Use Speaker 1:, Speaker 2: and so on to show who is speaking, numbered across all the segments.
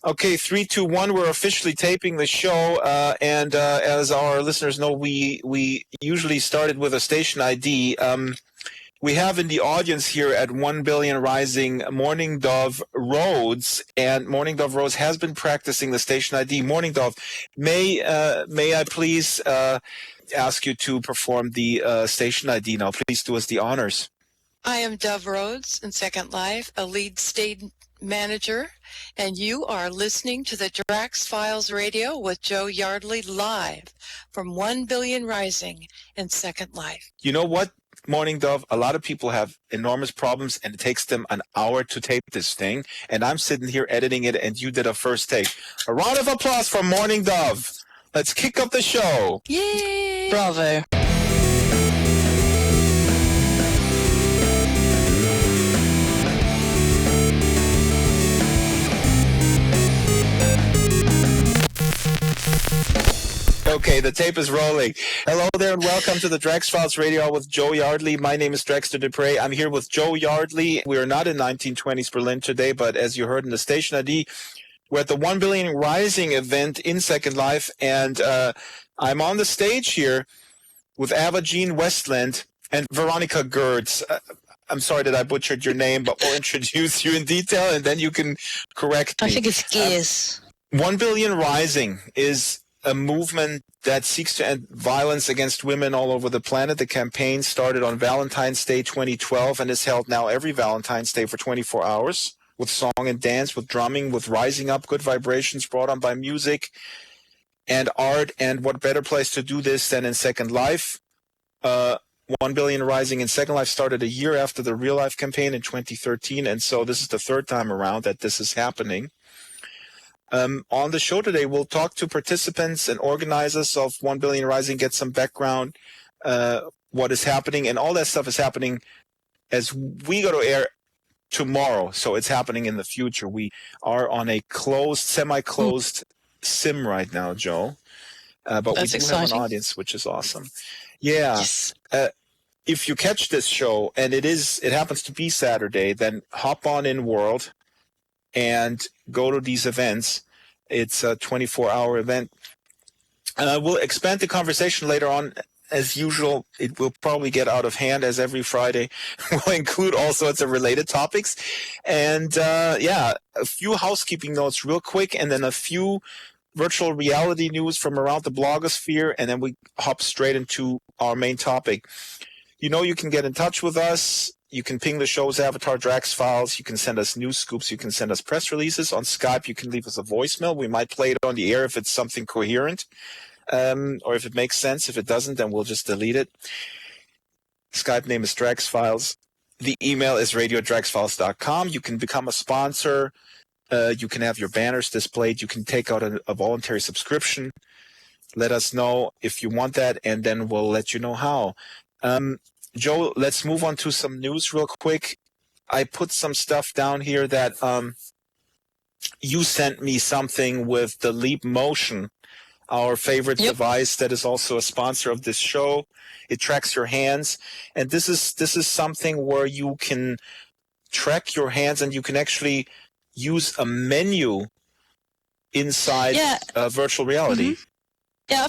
Speaker 1: Okay, 3, 2, 1. We're officially taping the show, and as our listeners know, we usually started with a station ID. We have in the audience here at 1 Billion Rising Morning Dove Rhodes, and Morning Dove Rhodes has been practicing the station ID. Morning Dove, may I please ask you to perform the station ID now? Please do us the honors.
Speaker 2: I am Dove Rhodes in Second Life, a lead state manager, and you are listening to the Drax Files Radio with Joe Yardley live from 1 Billion Rising in Second Life.
Speaker 1: You know what, Morning Dove? A lot of people have enormous problems, and it takes them an hour to tape this thing, and I'm sitting here editing it, and you did a first take. A round of applause for Morning Dove. Let's kick up the show.
Speaker 2: Yay!
Speaker 3: Bravo.
Speaker 1: Okay, the tape is rolling. Hello there and welcome to the Drax Files Radio with Joe Yardley. My name is Drexter Dupre. I'm here with Joe Yardley. We are not in 1920s Berlin today, but as you heard in the station ID, we're at the 1 Billion Rising event in Second Life, and I'm on the stage here with Ava Jean Westland and Veronica Gertz. I'm sorry that I butchered your name, but we'll introduce you in detail, and then you can correct me.
Speaker 3: I think it's Gears.
Speaker 1: 1 Billion Rising is a movement that seeks to end violence against women all over the planet. The campaign started on Valentine's Day 2012 and is held now every Valentine's Day for 24 hours with song and dance, with drumming, with rising up, good vibrations brought on by music and art. And what better place to do this than in Second Life? 1 Billion Rising in Second Life started a year after the Real Life campaign in 2013, and so this is the third time around that this is happening. On the show today, we'll talk to participants and organizers of 1 Billion Rising, get some background, what is happening, and all that stuff is happening as we go to air tomorrow, so it's happening in the future. We are on a semi-closed sim right now, Joe, but
Speaker 3: That's
Speaker 1: we do
Speaker 3: exciting.
Speaker 1: have an audience, which is awesome. Yeah.
Speaker 3: Yes.
Speaker 1: If you catch this show, and it happens to be Saturday, then hop on in World and go to these events. It's a 24-hour event. We'll expand the conversation later on. As usual, it will probably get out of hand as every Friday. We'll include all sorts of related topics. And, a few housekeeping notes real quick, and then a few virtual reality news from around the blogosphere, and then we hop straight into our main topic. You know you can get in touch with us. You can ping the show's avatar, Drax Files. You can send us news scoops. You can send us press releases. On Skype, you can leave us a voicemail. We might play it on the air if it's something coherent, or if it makes sense. If it doesn't, then we'll just delete it. Skype name is Drax Files. The email is radio@draxfiles.com. You can become a sponsor. You can have your banners displayed. You can take out a voluntary subscription. Let us know if you want that, and then we'll let you know how. Joe, let's move on to some news real quick. I put some stuff down here that you sent me something with the Leap Motion, our favorite device that is also a sponsor of this show. It tracks your hands, and this is something where you can track your hands, and you can actually use a menu inside virtual reality.
Speaker 3: Mm-hmm. Yeah,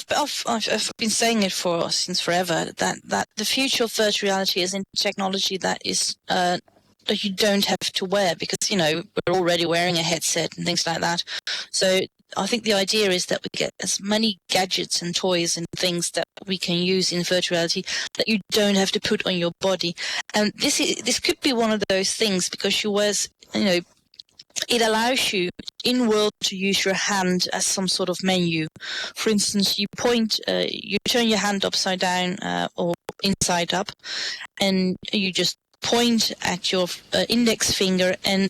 Speaker 3: I've been saying it since forever that the future of virtual reality is in technology that is that you don't have to wear, because we're already wearing a headset and things like that. So I think the idea is that we get as many gadgets and toys and things that we can use in virtual reality that you don't have to put on your body. And this could be one of those things, because you wears it allows you in world to use your hand as some sort of menu. For instance, you turn your hand upside down or inside up, and you just point at your index finger, and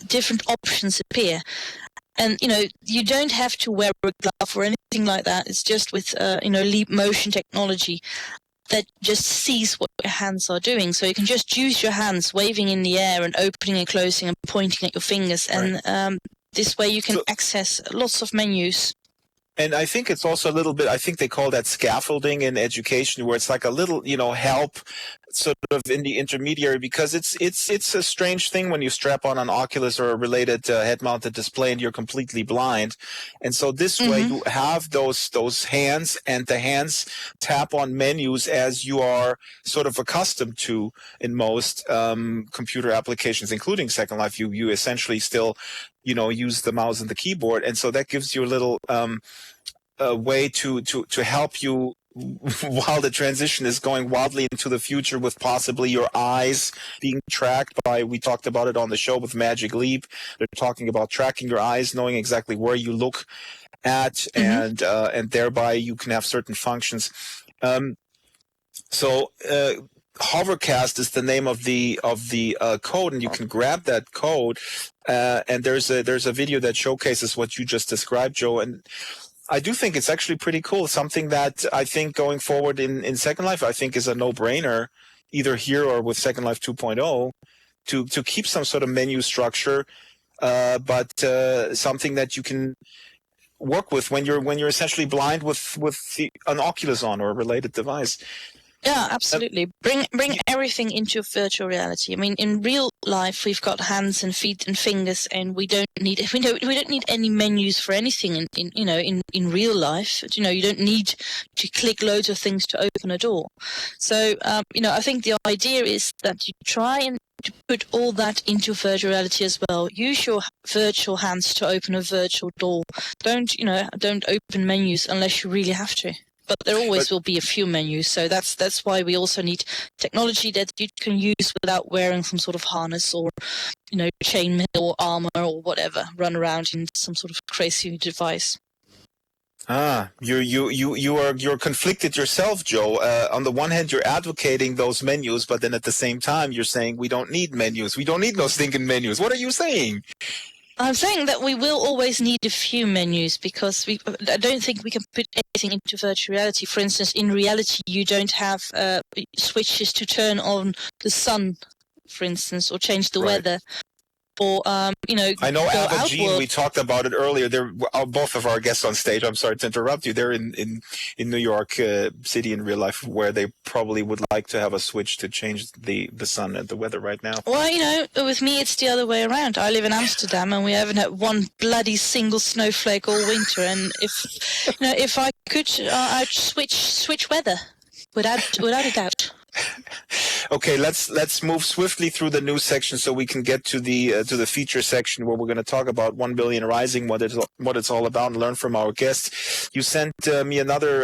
Speaker 3: different options appear. And you don't have to wear a glove or anything like that. It's just with Leap Motion technology that just sees what your hands are doing. So you can just use your hands waving in the air and opening and closing and pointing at your fingers. And this way you can access lots of menus.
Speaker 1: And I think it's also a little bit, I think they call that scaffolding in education, where it's like a little, help sort of in the intermediary, because it's a strange thing when you strap on an Oculus or a related head-mounted display and you're completely blind. And so this way you have those hands, and the hands tap on menus as you are sort of accustomed to in most computer applications, including Second Life. You essentially still, use the mouse and the keyboard. And so that gives you a little a way to help you while the transition is going wildly into the future, with possibly your eyes being tracked by, we talked about it on the show with Magic Leap. They're talking about tracking your eyes, knowing exactly where you look at, and thereby you can have certain functions. So Hovercast is the name of the code, and you can grab that code. And there's a video that showcases what you just described, Joe. And I do think it's actually pretty cool. Something that I think going forward in Second Life, I think is a no-brainer, either here or with Second Life 2.0, to keep some sort of menu structure, but something that you can work with when you're essentially blind with an Oculus on or a related device.
Speaker 3: Yeah, absolutely. Bring everything into virtual reality. I mean, in real life, we've got hands and feet and fingers, and we don't need any menus for anything. In real life, you don't need to click loads of things to open a door. So, I think the idea is that you try and to put all that into virtual reality as well. Use your virtual hands to open a virtual door. Don't open menus unless you really have to. But there always will be a few menus, so that's why we also need technology that you can use without wearing some sort of harness or, chainmail or armor or whatever. Run around in some sort of crazy device.
Speaker 1: You're conflicted yourself, Joe. On the one hand, you're advocating those menus, but then at the same time, you're saying we don't need menus. We don't need no stinking menus. What are you saying?
Speaker 3: I'm saying that we will always need a few menus, because I don't think we can put anything into virtual reality. For instance, in reality, you don't have switches to turn on the sun, for instance, or change the weather. Or, I know
Speaker 1: Ava Jean, we talked about it earlier. They're both of our guests on stage. I'm sorry to interrupt you. They're in New York City in real life, where they probably would like to have a switch to change the sun and the weather right now.
Speaker 3: Well, with me, it's the other way around. I live in Amsterdam, and we haven't had one bloody single snowflake all winter. And if I could, I'd switch weather without a doubt.
Speaker 1: Okay, let's move swiftly through the news section so we can get to the feature section, where we're going to talk about 1 Billion Rising, what it's all about, and learn from our guests. You sent me another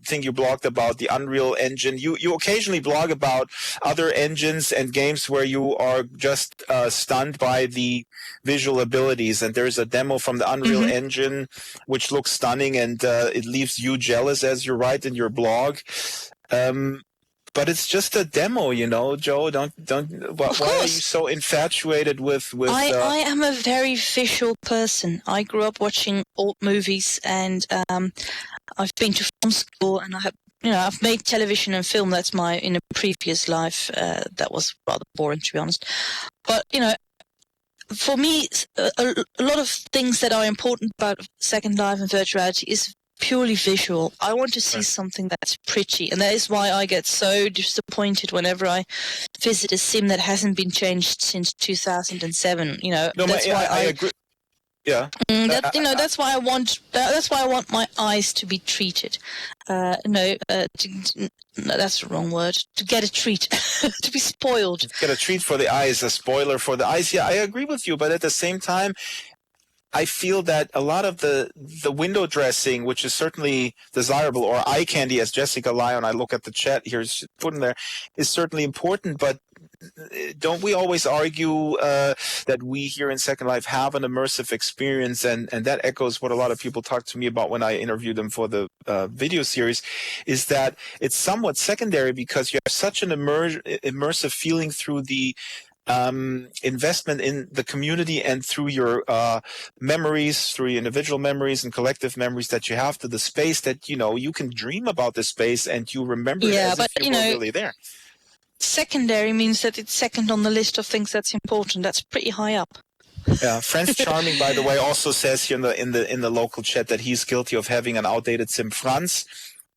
Speaker 1: thing you blogged about, the Unreal Engine. You occasionally blog about other engines and games where you are just stunned by the visual abilities, and there's a demo from the Unreal Engine which looks stunning, and it leaves you jealous, as you write in your blog. But it's just a demo, Joe. Don't. Why are you so infatuated with?
Speaker 3: I am a very visual person. I grew up watching old movies, and I've been to film school, and I've made television and film. That's in a previous life. That was rather boring, to be honest. But for me, a lot of things that are important about Second Life and virtual reality is purely visual. I want to see something that's pretty, and that is why I get so disappointed whenever I visit a sim that hasn't been changed since 2007.
Speaker 1: I agree. Yeah.
Speaker 3: That's why I want. That's why I want my eyes to be treated. No, that's the wrong word. To get a treat, to be spoiled.
Speaker 1: Get a treat for the eyes, a spoiler for the eyes. Yeah, I agree with you, but at the same time, I feel that a lot of the window dressing, which is certainly desirable, or eye candy, as Jessica Lyon, I look at the chat here, is put in there, is certainly important. But don't we always argue that we here in Second Life have an immersive experience, and that echoes what a lot of people talk to me about when I interview them for the video series, is that it's somewhat secondary because you have such an immersive feeling through the investment in the community and through your memories, through your individual memories and collective memories that you have to the space, that you can dream about the space and you remember it as if you were really there.
Speaker 3: Secondary means that it's second on the list of things that's important. That's pretty high up.
Speaker 1: Yeah, Prince Charming, by the way, also says here in the local chat that he's guilty of having an outdated sim. Franz,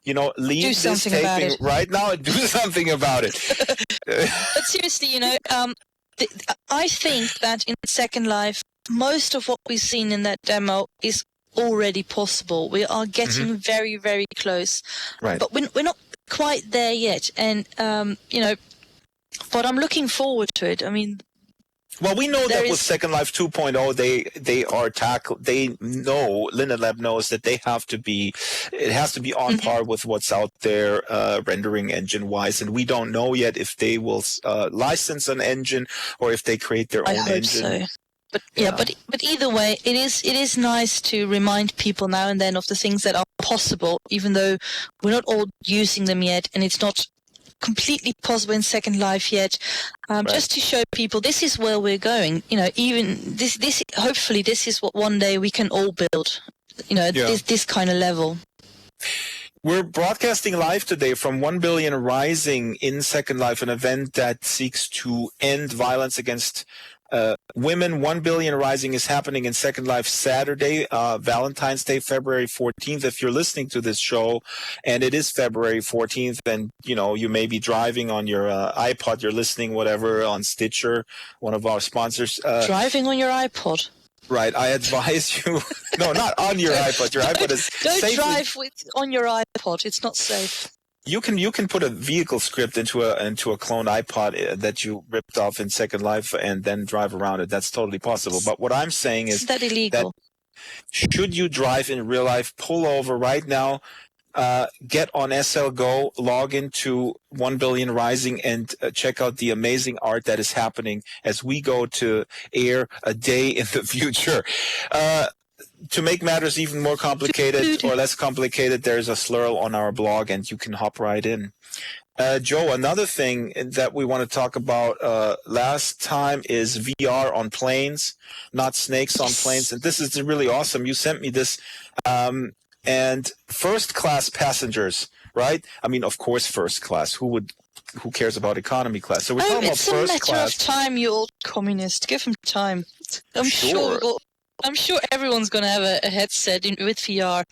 Speaker 1: leave this taping right now and do something about it.
Speaker 3: But seriously, I think that in Second Life, most of what we've seen in that demo is already possible. We are getting very, very close.
Speaker 1: Right.
Speaker 3: But we're not quite there yet. And, but I'm looking forward to it. I mean,
Speaker 1: well, we know that with Second Life 2.0, they know, Linnet Lab knows that it has to be on par with what's out there rendering engine wise. And we don't know yet if they will license an engine or if they create their own engine.
Speaker 3: I hope so. But but either way, it is nice to remind people now and then of the things that are possible, even though we're not all using them yet, and it's not completely possible in Second Life yet. Right. Just to show people this is where we're going. Even this hopefully this is what one day we can all build. This kind of level.
Speaker 1: We're broadcasting live today from 1 Billion Rising in Second Life, an event that seeks to end violence against women. 1 Billion Rising is happening in Second Life Saturday, Valentine's Day, February 14th. If you're listening to this show and it is February 14th, and you may be driving on your iPod, you're listening, whatever, on Stitcher, one of our sponsors.
Speaker 3: Driving on your iPod.
Speaker 1: Right. I advise you. No, not on your iPod. Your iPod is
Speaker 3: don't
Speaker 1: safely...
Speaker 3: drive on your iPod. It's not safe.
Speaker 1: You can put a vehicle script into a cloned iPod that you ripped off in Second Life and then drive around it. That's totally possible. But what I'm saying is
Speaker 3: that illegal?
Speaker 1: That should you drive in real life, pull over right now, get on SL Go, log into 1 Billion Rising, and check out the amazing art that is happening as we go to air a day in the future. To make matters even more complicated or less complicated, there's a slurl on our blog, and you can hop right in. Joe, another thing that we want to talk about last time is VR on planes, not snakes on planes. And this is really awesome. You sent me this. And first-class passengers, right? I mean, of course, first class. Who cares about economy class? So we're talking about first class.
Speaker 3: It's a matter of time, you old communist. Give him time. I'm sure everyone's going to have a headset with VR,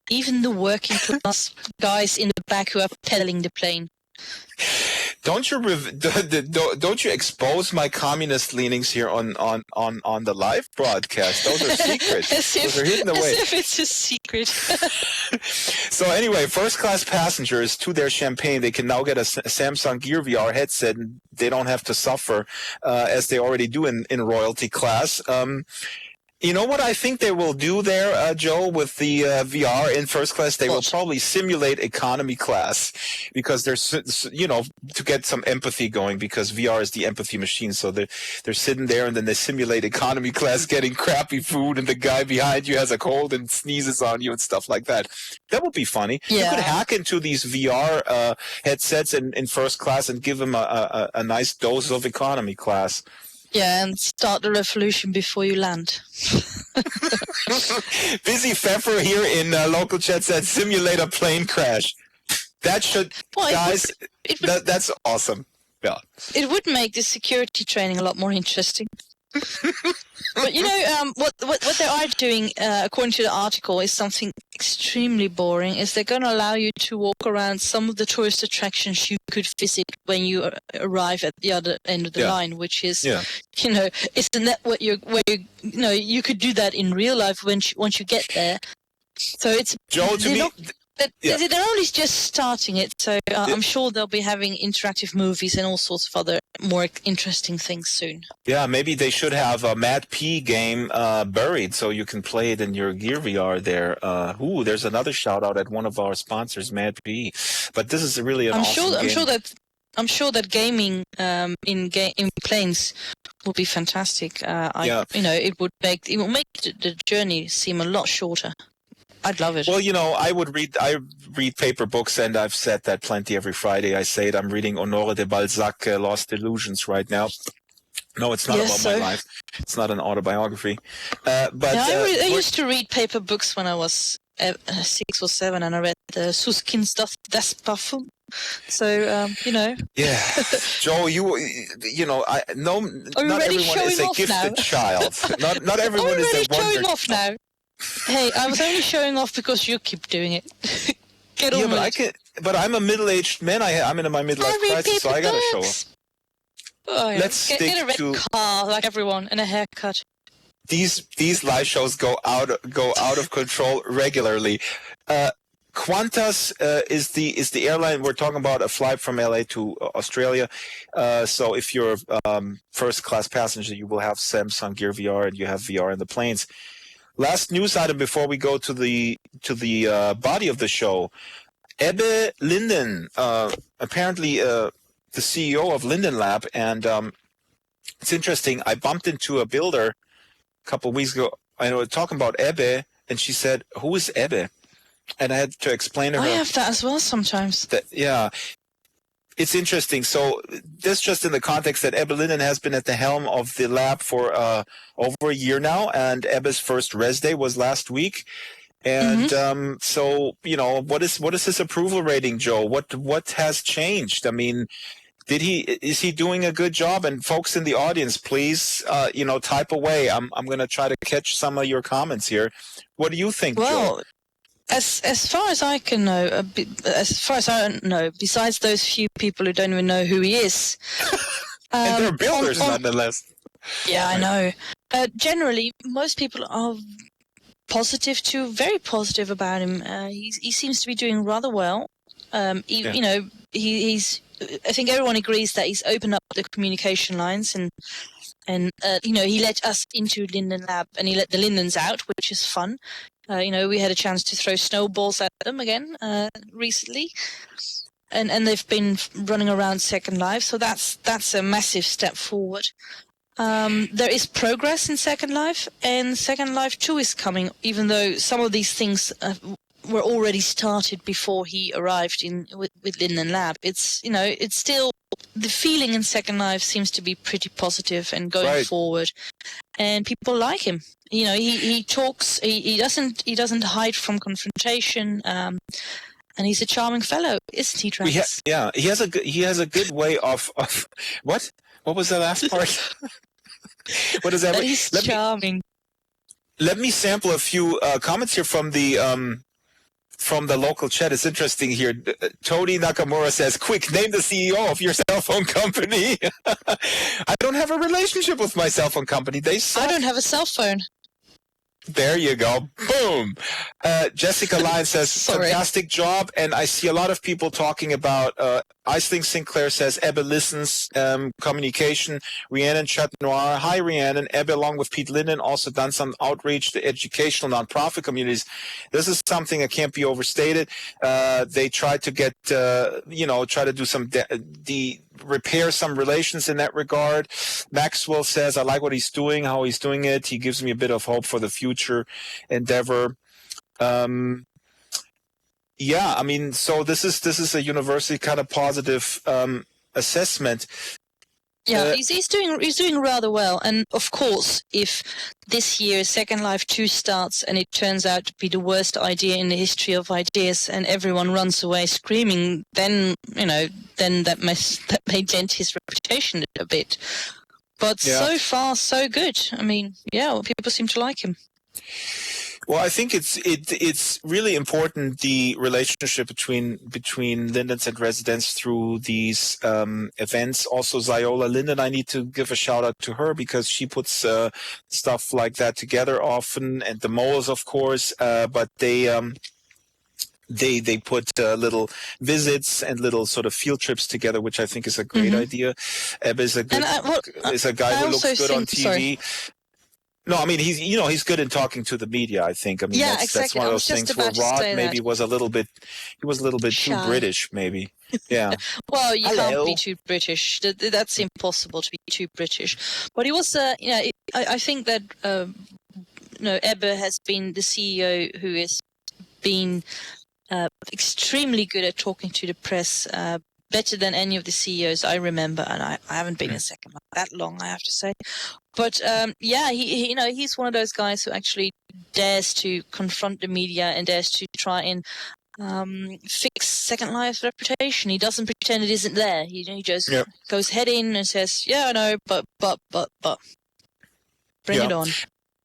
Speaker 3: even the working class guys in the back who are pedaling the plane.
Speaker 1: Don't you expose my communist leanings here on the live broadcast? Those are secrets. Those are hidden away.
Speaker 3: As if it's a secret.
Speaker 1: So anyway, first-class passengers, to their champagne, they can now get a Samsung Gear VR headset, and they don't have to suffer as they already do in royalty class. You know what I think they will do there, Joe, with the VR in first class? They will probably simulate economy class because there's, to get some empathy going, because VR is the empathy machine. So they're sitting there and then they simulate economy class getting crappy food, and the guy behind you has a cold and sneezes on you and stuff like that. That would be funny. Yeah. You could hack into these VR headsets in first class and give them a nice dose of economy class.
Speaker 3: Yeah, and start the revolution before you land.
Speaker 1: Busy Pfeffer here in local chat said simulate a plane crash. That should, guys, that's awesome. Yeah.
Speaker 3: It would make the security training a lot more interesting. But what they are doing, according to the article, is something extremely boring. Is they're going to allow you to walk around some of the tourist attractions you could visit when you arrive at the other end of the line, which is, it's the network you could do that in real life once you get there. So it's
Speaker 1: Joe, to me.
Speaker 3: They're only just starting it, so I'm sure they'll be having interactive movies and all sorts of other more interesting things soon. Yeah,
Speaker 1: maybe they should have a Mad P game buried so you can play it in your Gear VR there. There's another shout out at one of our sponsors, Mad P. But this is really an awesome game.
Speaker 3: I'm sure that gaming in planes would be fantastic. It will make the journey seem a lot shorter. I'd love it.
Speaker 1: Well, I read paper books, and I've said that plenty every Friday. I say it. I'm reading Honoré de Balzac, Lost Illusions right now. No, it's not about my life. It's not an autobiography.
Speaker 3: I used to read paper books when I was 6 or 7, and I read Susskind Das Parfum. So,
Speaker 1: Yeah, Joe,
Speaker 3: Are we
Speaker 1: not
Speaker 3: already
Speaker 1: everyone is
Speaker 3: showing
Speaker 1: a
Speaker 3: off
Speaker 1: gifted
Speaker 3: now?
Speaker 1: child. Not
Speaker 3: Are
Speaker 1: everyone
Speaker 3: we
Speaker 1: is a
Speaker 3: already
Speaker 1: wonder
Speaker 3: showing off
Speaker 1: child.
Speaker 3: now? Hey, I was only showing off because you keep doing it. Get
Speaker 1: Yeah,
Speaker 3: on
Speaker 1: but
Speaker 3: with
Speaker 1: I
Speaker 3: it.
Speaker 1: can. But I'm a middle-aged man. I'm in my midlife
Speaker 3: Every
Speaker 1: crisis, so
Speaker 3: people
Speaker 1: I gotta show up.
Speaker 3: does. Oh, yeah.
Speaker 1: Let's
Speaker 3: Get
Speaker 1: stick
Speaker 3: a red
Speaker 1: to
Speaker 3: car like everyone and a haircut.
Speaker 1: these live shows go out of control regularly. Qantas is the airline we're talking about. A flight from LA to Australia. So if you're first class passenger, you will have Samsung Gear VR and you have VR in the planes. Last news item before we go to the body of the show. Ebbe Linden, apparently the CEO of Linden Lab, and it's interesting. I bumped into a builder a couple of weeks ago. I was talking about Ebbe, and she said, "Who is Ebbe?" And I had to explain to
Speaker 3: I
Speaker 1: her
Speaker 3: have that as well sometimes.
Speaker 1: that, yeah, it's interesting. So this just in the context that Ebbe Linden has been at the helm of the lab for over a year now, and Ebbe's first res day was last week. And so, what is his approval rating, Joe? What has changed? I mean, is he doing a good job? And folks in the audience, please, type away. I'm going to try to catch some of your comments here. What do you think, Joe?
Speaker 3: Well, as far as I can know, besides those few people who don't even know who he is,
Speaker 1: And they're builders, nonetheless.
Speaker 3: Yeah, I know. Generally, most people are positive to very positive about him. He seems to be doing rather well. He's. I think everyone agrees that he's opened up the communication lines and he let us into Linden Lab and he let the Lindens out, which is fun. We had a chance to throw snowballs at them again recently, and they've been running around Second Life, so that's a massive step forward. There is progress in Second Life, and Second Life 2 is coming, even though some of these things were already started before he arrived with Linden Lab. It's still, the feeling in Second Life seems to be pretty positive and going forward, and people like him. He talks. He doesn't hide from confrontation. And he's a charming fellow, isn't he, Drax?
Speaker 1: He has a good way of what? What was the last part? What is that?
Speaker 3: That he's charming.
Speaker 1: Let me sample a few comments here from the local chat. It's interesting here. Tony Nakamura says, "Quick, name the CEO of your cell phone company." I don't have a relationship with my cell phone company. They suck.
Speaker 3: I don't have a cell phone.
Speaker 1: There you go. Boom. Jessica Lyon says, fantastic job. And I see a lot of people talking about, Aisling Sinclair says, Ebbe listens, communication. Rhiannon Chat Noir. Hi, Rhiannon. Ebbe, along with Pete Linden, also done some outreach to educational nonprofit communities. This is something that can't be overstated. They tried to get, try to do some, repair some relations in that regard. Maxwell says, I like what he's doing, how he's doing it. He gives me a bit of hope for the future endeavor. So this is a universally kind of positive assessment.
Speaker 3: Yeah, he's doing rather well, and of course, if this year Second Life 2 starts and it turns out to be the worst idea in the history of ideas, and everyone runs away screaming, then that may dent his reputation a bit. But so far, so good. I mean, people seem to like him.
Speaker 1: Well, I think it's really important, the relationship between Lindens and residents through these events. Also, Ziola Linden, I need to give a shout out to her because she puts stuff like that together often, and the Moles, of course. But they put little visits and little sort of field trips together, which I think is a great idea. Eb is a guy who looks good on TV. Sorry. No, I mean he's good in talking to the media. I think. I mean that's one of those things where Rod maybe was a little bit too British, maybe. Yeah.
Speaker 3: Well, you can't be too British. That's impossible to be too British. But he was, I think that Ebbe has been the CEO who has been extremely good at talking to the press. Better than any of the CEOs I remember, and I haven't been in Second Life that long, I have to say. But he's one of those guys who actually dares to confront the media and dares to try and fix Second Life's reputation. He doesn't pretend it isn't there. He just
Speaker 1: Yep.
Speaker 3: goes head in and says, "Yeah, I know, but, bring it on."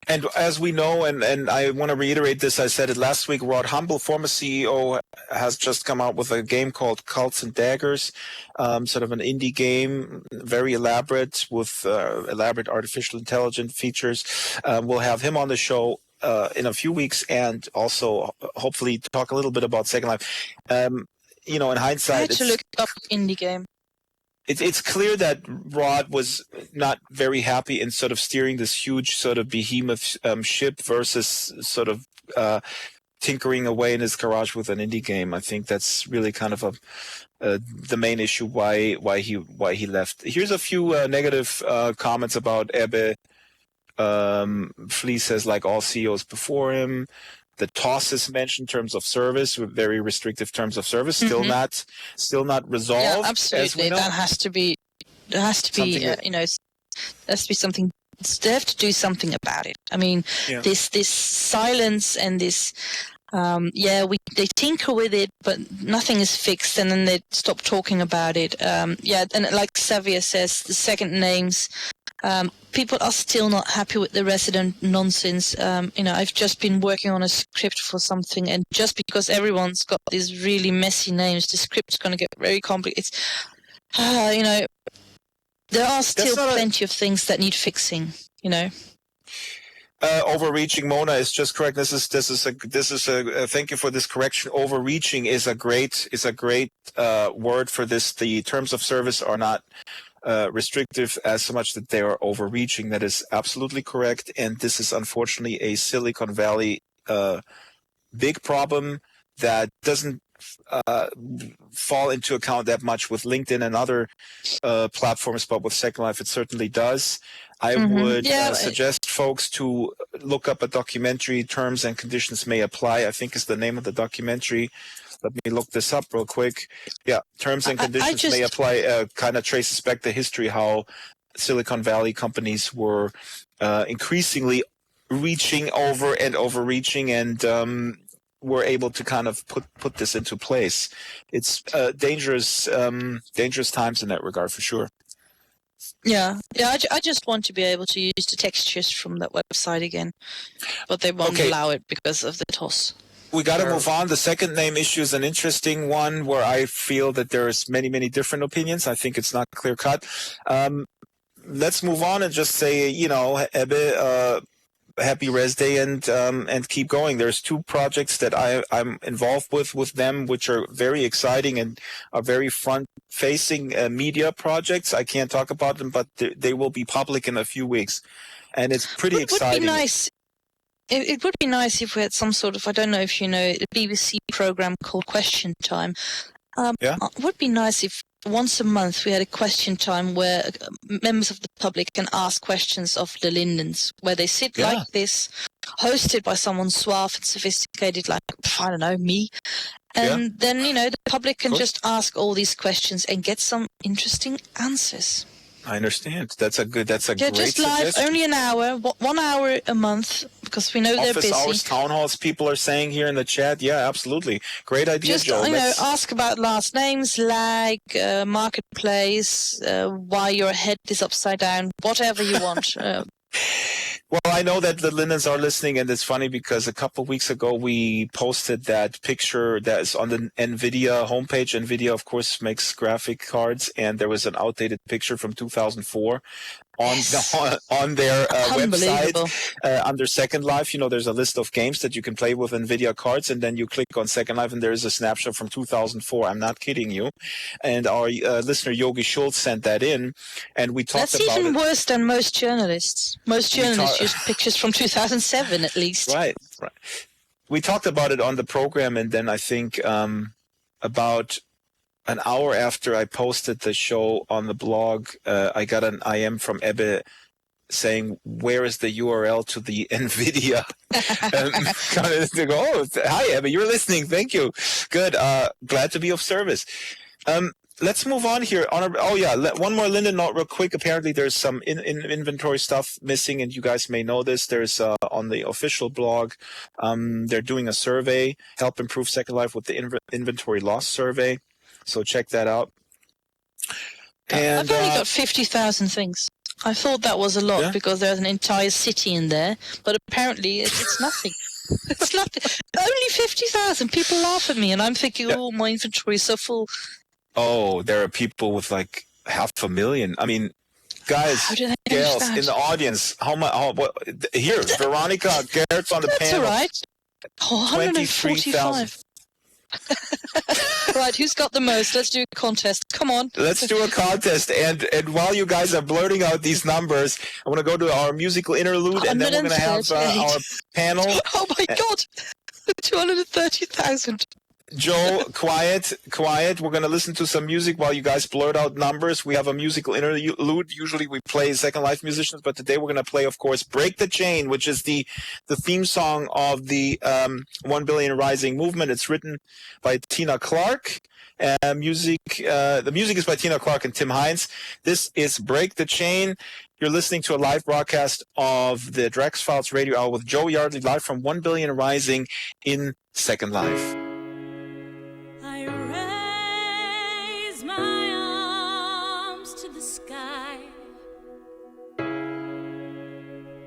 Speaker 1: And as we know, and I want to reiterate this, I said it last week, Rod Humble, former CEO, has just come out with a game called Cults and Daggers, sort of an indie game, very elaborate, with elaborate artificial intelligence features. We'll have him on the show in a few weeks, and also hopefully talk a little bit about Second Life. In
Speaker 3: I
Speaker 1: hindsight,
Speaker 3: had to look up indie game.
Speaker 1: it's clear that Rod was not very happy in sort of steering this huge sort of behemoth ship versus sort of tinkering away in his garage with an indie game. I think that's really kind of the main issue why he left. Here's a few negative comments about Ebbe. Flea says, like all CEOs before him. The TOS is mentioned, terms of service, with very restrictive terms of service, still not resolved.
Speaker 3: Yeah, absolutely. That has to be. There has to be. There has to be something. They have to do something about it. I mean, this silence and this. They tinker with it, but nothing is fixed, and then they stop talking about it. And like Xavier says, the second names. People are still not happy with the resident nonsense. I've just been working on a script for something, and just because everyone's got these really messy names, the script's going to get very complicated. There are still plenty of things that need fixing.
Speaker 1: Overreaching, Mona, is just correct. This is a thank you for this correction. Overreaching is a great word for this. The terms of service are not restrictive as so much that they are overreaching. That is absolutely correct, and this is unfortunately a Silicon Valley big problem that doesn't fall into account that much with LinkedIn and other platforms, but with Second Life it certainly does. I would suggest folks to look up a documentary, Terms and Conditions May Apply, I think is the name of the documentary. Let me look this up real quick. Yeah, Terms and Conditions May Apply kind of traces back the history how Silicon Valley companies were increasingly reaching over and overreaching, and were able to kind of put this into place. It's dangerous times in that regard, for sure.
Speaker 3: Yeah. I just want to be able to use the textures from that website again, but they won't allow it because of the TOS.
Speaker 1: We got to move on. The second name issue is an interesting one where I feel that there's many, many different opinions. I think it's not clear cut. Let's move on and just say, Ebbe, happy Res Day and keep going. There's two projects that I'm involved with them, which are very exciting and are very front-facing media projects. I can't talk about them, but they will be public in a few weeks, and it's pretty exciting.
Speaker 3: Would be nice. It would be nice if we had some sort of, I don't know if you know, a BBC program called Question Time. It would be nice if once a month we had a question time where members of the public can ask questions of the Lindens, where they sit like this, hosted by someone suave and sophisticated like, I don't know, me. And then, the public can just ask all these questions and get some interesting answers.
Speaker 1: I understand. That's a great
Speaker 3: just live,
Speaker 1: suggestion.
Speaker 3: only an hour, 1 hour a month, because we know they're busy.
Speaker 1: Office hours, town halls, people are saying here in the chat. Yeah, absolutely. Great idea,
Speaker 3: just,
Speaker 1: Joe.
Speaker 3: Ask about last names, marketplace, why your head is upside down, whatever you want.
Speaker 1: Well, I know that the Lindens are listening, and it's funny because a couple of weeks ago we posted that picture that is on the NVIDIA homepage. NVIDIA, of course, makes graphic cards, and there was an outdated picture from 2004 on their website under Second Life. There's a list of games that you can play with NVIDIA cards, and then you click on Second Life, and there is a snapshot from 2004. I'm not kidding you. And our listener Yogi Schultz sent that in, and we talked about it.
Speaker 3: That's even worse than most journalists. Most journalists use pictures from 2007 at least.
Speaker 1: Right. We talked about it on the program, and then I think about an hour after I posted the show on the blog, I got an IM from Ebbe saying, "Where is the URL to the NVIDIA?" To go, "Oh, hi Ebbe, you're listening. Thank you. Good. Glad to be of service." let's move on here. One more Linda note real quick. Apparently there's some inventory stuff missing, and you guys may know this. There's on the official blog, they're doing a survey, help improve Second Life with the inventory loss survey. So check that out. And
Speaker 3: I've only got 50,000 things. I thought that was a lot because there's an entire city in there, but apparently it's nothing. It's nothing. Only 50,000. People laugh at me, and I'm thinking, oh, my inventory is so full.
Speaker 1: Oh, there are people with like 500,000. I mean, guys, girls in the audience, here, Veronica, Garrett's on the panel.
Speaker 3: That's all right. Oh, 145. Right, who's got the most? Let's do a contest. Come on.
Speaker 1: Let's do a contest. And while you guys are blurting out these numbers, I want to go to our musical interlude, and then we're going to have our panel.
Speaker 3: Oh, my God. 230,000.
Speaker 1: Joe, quiet. We're going to listen to some music while you guys blurt out numbers. We have a musical interlude. Usually we play Second Life musicians, but today we're going to play, of course, Break the Chain, which is the theme song of the 1 Billion Rising movement. It's written by Tina Clark. The music is by Tina Clark and Tim Hines. This is Break the Chain. You're listening to a live broadcast of the Drax Files Radio Hour with Joe Yardley, live from 1 Billion Rising in Second Life.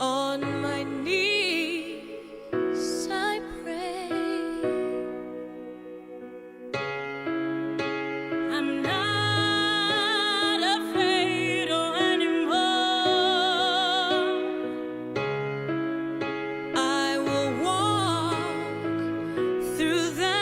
Speaker 4: On my knees I pray. I'm not afraid anymore. I will walk through the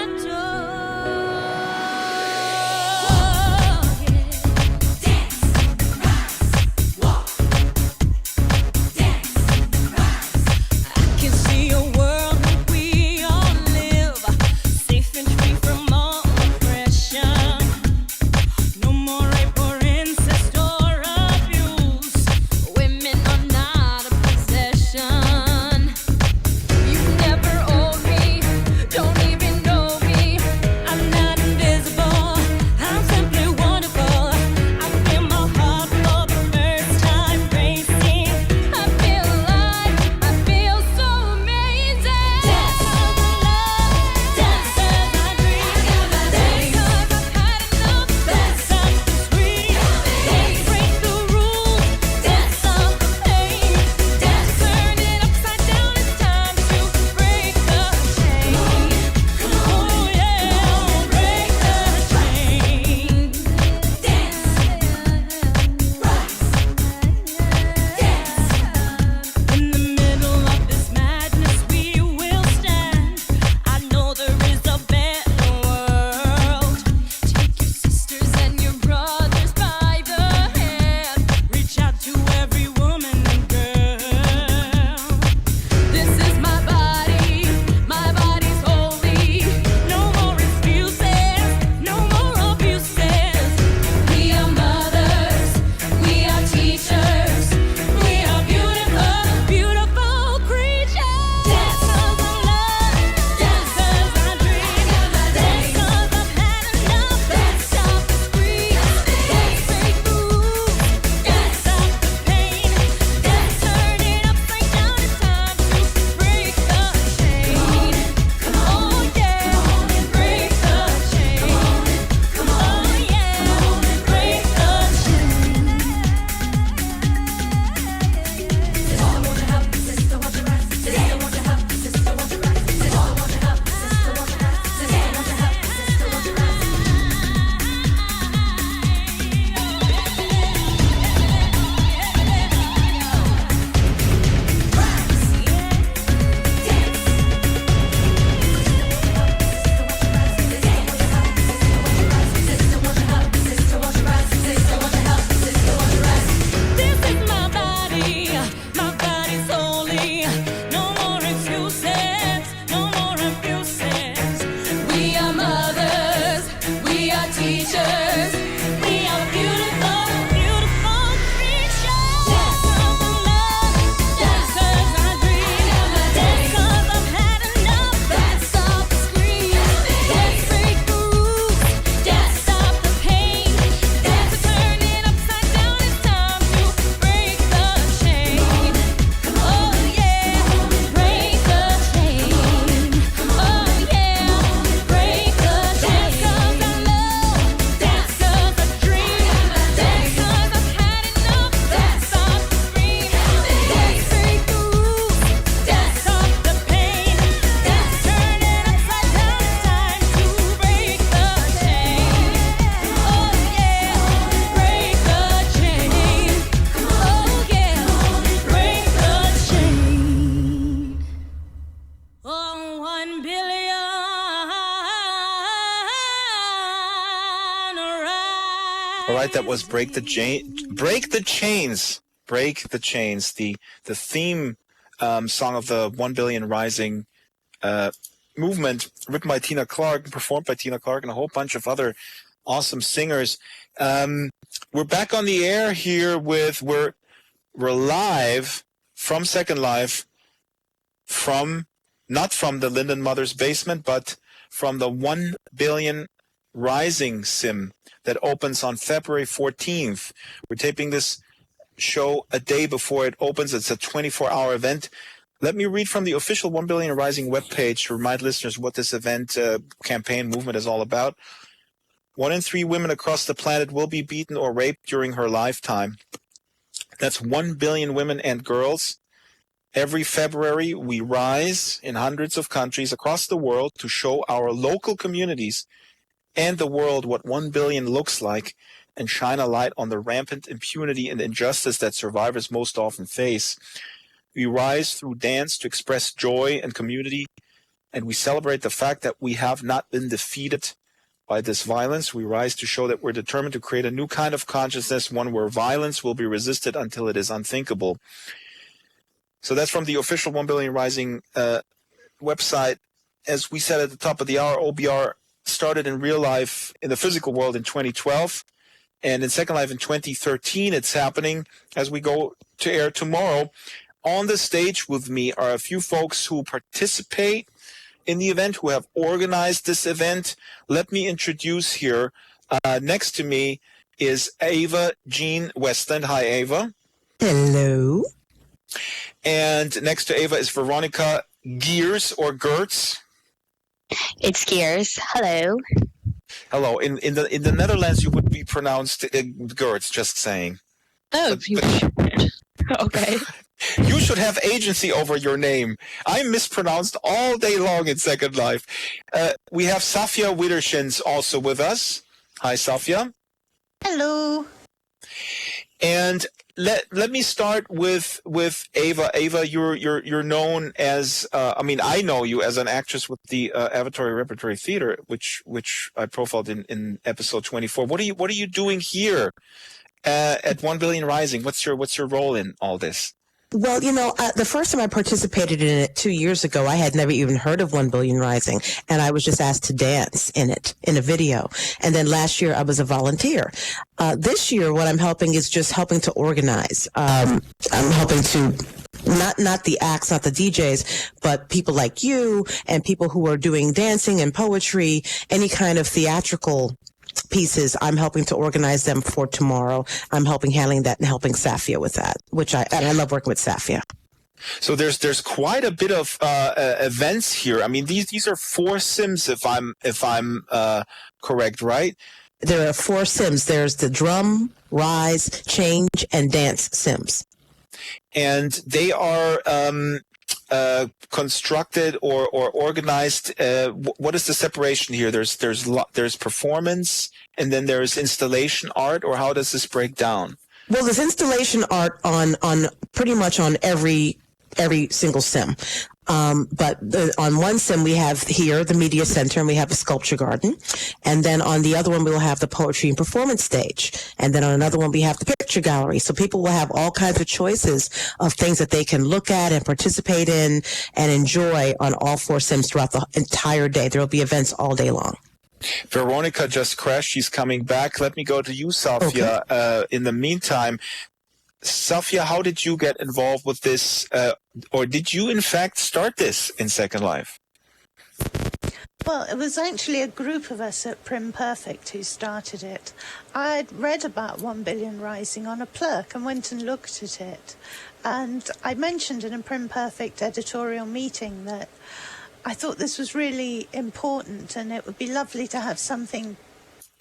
Speaker 4: 1 billion
Speaker 1: All right, that was Break the Chains. Break the Chains. Break the Chains. The theme song of the 1 Billion Rising movement, written by Tina Clark, performed by Tina Clark, and a whole bunch of other awesome singers. We're back on the air here with we're live from Second Life, not from the Linden Mothers basement, but from the 1 Billion Rising sim that opens on February 14th. We're taping this show a day before it opens. It's a 24-hour event. Let me read from the official 1 Billion Rising webpage to remind listeners what this event, campaign, movement is all about. 1 in 3 women across the planet will be beaten or raped during her lifetime. That's 1 billion women and girls. Every February, we rise in hundreds of countries across the world to show our local communities and the world what 1 billion looks like and shine a light on the rampant impunity and injustice that survivors most often face. We rise through dance to express joy and community, and we celebrate the fact that we have not been defeated by this violence. We rise to show that we're determined to create a new kind of consciousness, one where violence will be resisted until it is unthinkable. So that's from the official 1 Billion Rising website. As we said at the top of the hour, OBR started in real life in the physical world in 2012, and in Second Life in 2013. It's happening as we go to air tomorrow. On the stage with me are a few folks who participate in the event, who have organized this event. Let me introduce here. Next to me is Ava Jean Westland. Hi, Ava.
Speaker 5: Hello.
Speaker 1: And next to Ava is Veronica Geers or Gertz.
Speaker 6: It's Gears. Hello.
Speaker 1: Hello. In the Netherlands, you would be pronounced Gertz. Just saying.
Speaker 3: Oh,
Speaker 6: Okay.
Speaker 1: You should have agency over your name. I'm mispronounced all day long in Second Life. We have Safia Widershins also with us. Hi, Safia.
Speaker 5: Hello.
Speaker 1: And let me start with Ava. Ava, you're known as I know you as an actress with the Avatar Repertory Theater, which I profiled in episode 24. What are you doing here at 1 Billion Rising? What's your role in all this?
Speaker 5: Well, the first time I participated in it 2 years ago, I had never even heard of 1 Billion Rising, and I was just asked to dance in it, in a video. And then last year, I was a volunteer. This year, what I'm helping is just helping to organize. I'm helping to not the acts, not the DJs, but people like you and people who are doing dancing and poetry, any kind of theatrical pieces. I'm helping to organize them for tomorrow. I'm handling that and helping Safia with that, and I love working with Safia.
Speaker 1: So there's quite a bit of events here. I mean, these are 4 sims if I'm correct, right?
Speaker 5: There are 4 sims. There's the drum, rise, change, and dance sims.
Speaker 1: And they are constructed or organized. What is the separation here? There's performance, and then there's installation art, or how does this break down?
Speaker 5: Well, there's installation art on pretty much on every single sim. But on one sim, we have here the media center, and we have a sculpture garden. And then on the other one, we'll have the poetry and performance stage. And then on another one, we have the picture gallery. So people will have all kinds of choices of things that they can look at and participate in and enjoy on all 4 sims throughout the entire day. There will be events all day long.
Speaker 1: Veronica just crashed. She's coming back. Let me go to you, Safia. Okay. In the meantime, Safia, how did you get involved with this, or did you in fact start this in Second Life?
Speaker 7: Well, it was actually a group of us at Prim Perfect who started it. I'd read about 1 Billion Rising on a plurk and went and looked at it. And I mentioned in a Prim Perfect editorial meeting that I thought this was really important and it would be lovely to have something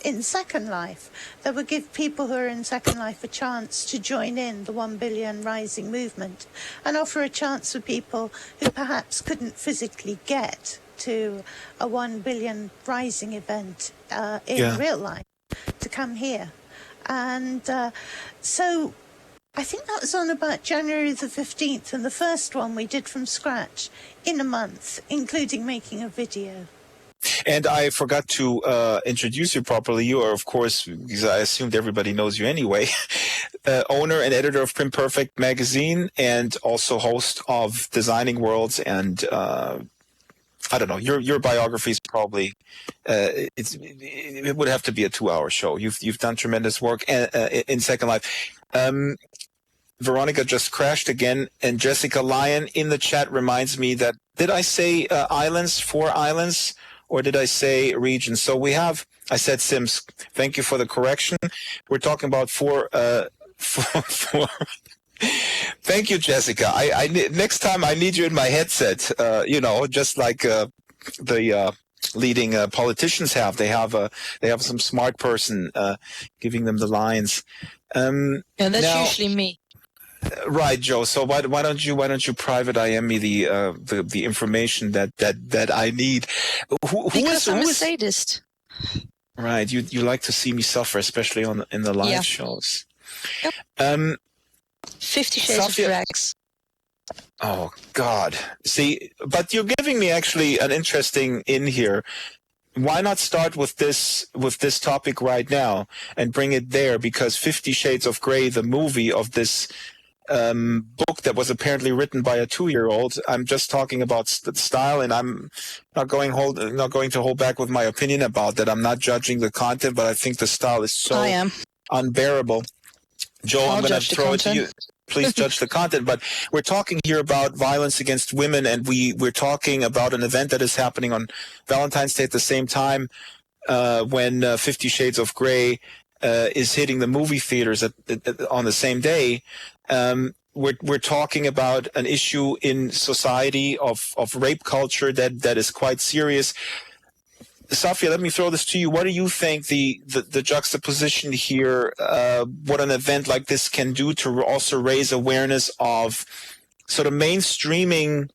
Speaker 7: in Second Life that would give people who are in Second Life a chance to join in the 1 Billion Rising movement and offer a chance for people who perhaps couldn't physically get to a 1 Billion Rising event in real life to come here. And so I think that was on about January the 15th, and the first one we did from scratch in a month, including making a video.
Speaker 1: And I forgot to introduce you properly. You are, of course, because I assumed everybody knows you anyway, owner and editor of Print Perfect magazine, and also host of Designing Worlds. And I don't know, your biography is probably it would have to be a 2-hour show. You've done tremendous work in Second Life. Veronica just crashed again, and Jessica Lyon in the chat reminds me that, did I say islands, 4 islands, or did I say regions? So we have, I said Sims. Thank you for the correction. We're talking about four. Thank you, Jessica. I next time I need you in my headset, just like the leading politicians have. They have some smart person giving them the lines.
Speaker 3: Yeah, that's
Speaker 1: now,
Speaker 3: usually me.
Speaker 1: Right, Joe. So why don't you private IM me the information that I need?
Speaker 3: Because I'm a sadist.
Speaker 1: Right, you like to see me suffer, especially in the live shows.
Speaker 3: Yep. 50 Shades of Drax.
Speaker 1: Oh God! See, but you're giving me actually an interesting in here. Why not start with this topic right now and bring it there? Because 50 Shades of Grey, the movie of this book that was apparently written by a 2-year-old. I'm just talking about style, and I'm not going to hold back with my opinion about that. I'm not judging the content, but I think the style is so unbearable. Joe, I'm going to throw it to you. Please judge the content. But we're talking here about violence against women, and we're talking about an event that is happening on Valentine's Day at the same time when 50 Shades of Grey is hitting the movie theaters on the same day. We're talking about an issue in society of rape culture that is quite serious. Safia, let me throw this to you. What do you think the juxtaposition here, what an event like this can do to also raise awareness of sort of mainstreaming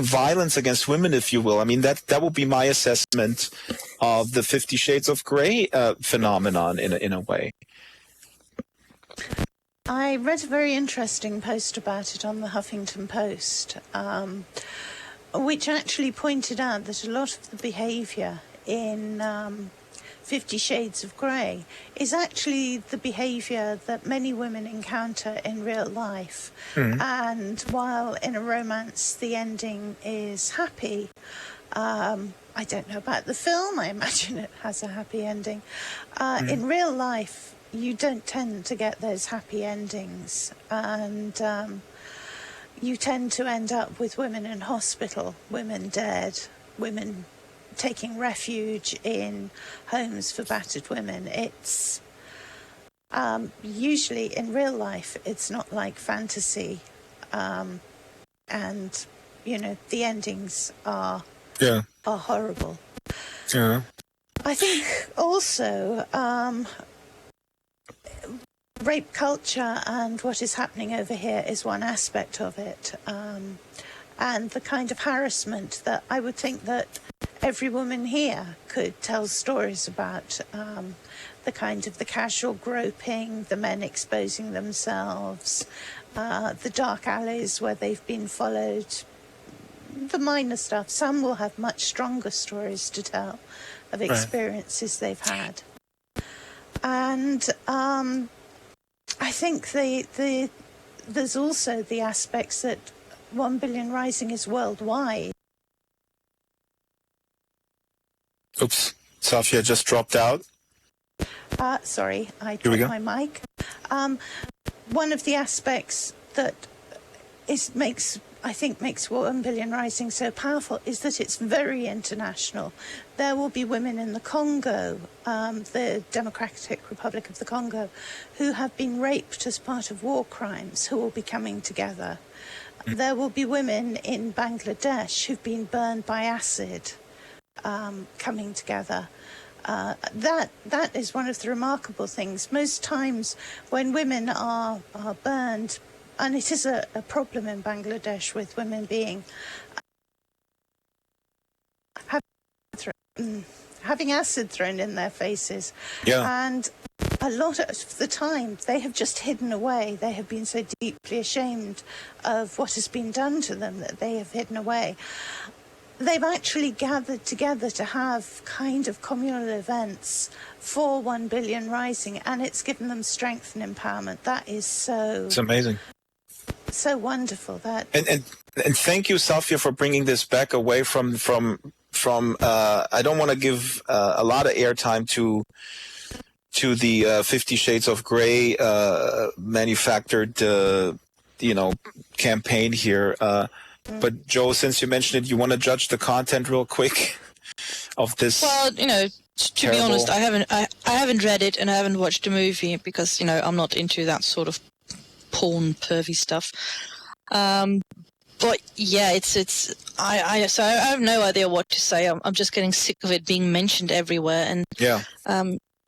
Speaker 1: violence against women, if you will? I mean, that would be my assessment of the 50 Shades of Grey phenomenon in a way.
Speaker 7: I read a very interesting post about it on the Huffington Post, which actually pointed out that a lot of the behaviour in 50 Shades of Grey is actually the behaviour that many women encounter in real life. Mm-hmm. And while in a romance the ending is happy, I don't know about the film, I imagine it has a happy ending. In real life, you don't tend to get those happy endings, and you tend to end up with women in hospital, women dead, women taking refuge in homes for battered women. It's usually in real life, it's not like fantasy, and the endings are horrible. Yeah, I think also rape culture and what is happening over here is one aspect of it, and the kind of harassment that I would think that every woman here could tell stories about, the casual groping, the men exposing themselves, the dark alleys where they've been followed, the minor stuff. Some will have much stronger stories to tell of experiences they've had. And I think there's also the aspects that 1 Billion Rising is worldwide.
Speaker 1: Oops, Safia just dropped out.
Speaker 7: Sorry, I dropped my mic. One of the aspects that makes 1 Billion Rising so powerful is that it's very international. There will be women in the Congo, the Democratic Republic of the Congo, who have been raped as part of war crimes, who will be coming together. There will be women in Bangladesh who've been burned by acid, coming together. That is one of the remarkable things. Most times when women are burned, and it is a problem in Bangladesh with women being having acid thrown in their faces. Yeah. And a lot of the time they have just hidden away. They have been so deeply ashamed of what has been done to them that they have hidden away. They've actually gathered together to have kind of communal events for 1 Billion Rising, and it's given them strength and empowerment. That is
Speaker 1: It's amazing.
Speaker 7: so wonderful. That
Speaker 1: And thank you, Safia, for bringing this back away from I don't want to give a lot of airtime to the 50 Shades of Grey manufactured campaign here. But Joe, since you mentioned it, you want to judge the content real quick of this?
Speaker 3: Well, to be honest, I haven't read it and I haven't watched the movie because I'm not into that sort of porn pervy stuff. But yeah, so I have no idea what to say. I'm just getting sick of it being mentioned everywhere, and
Speaker 1: yeah.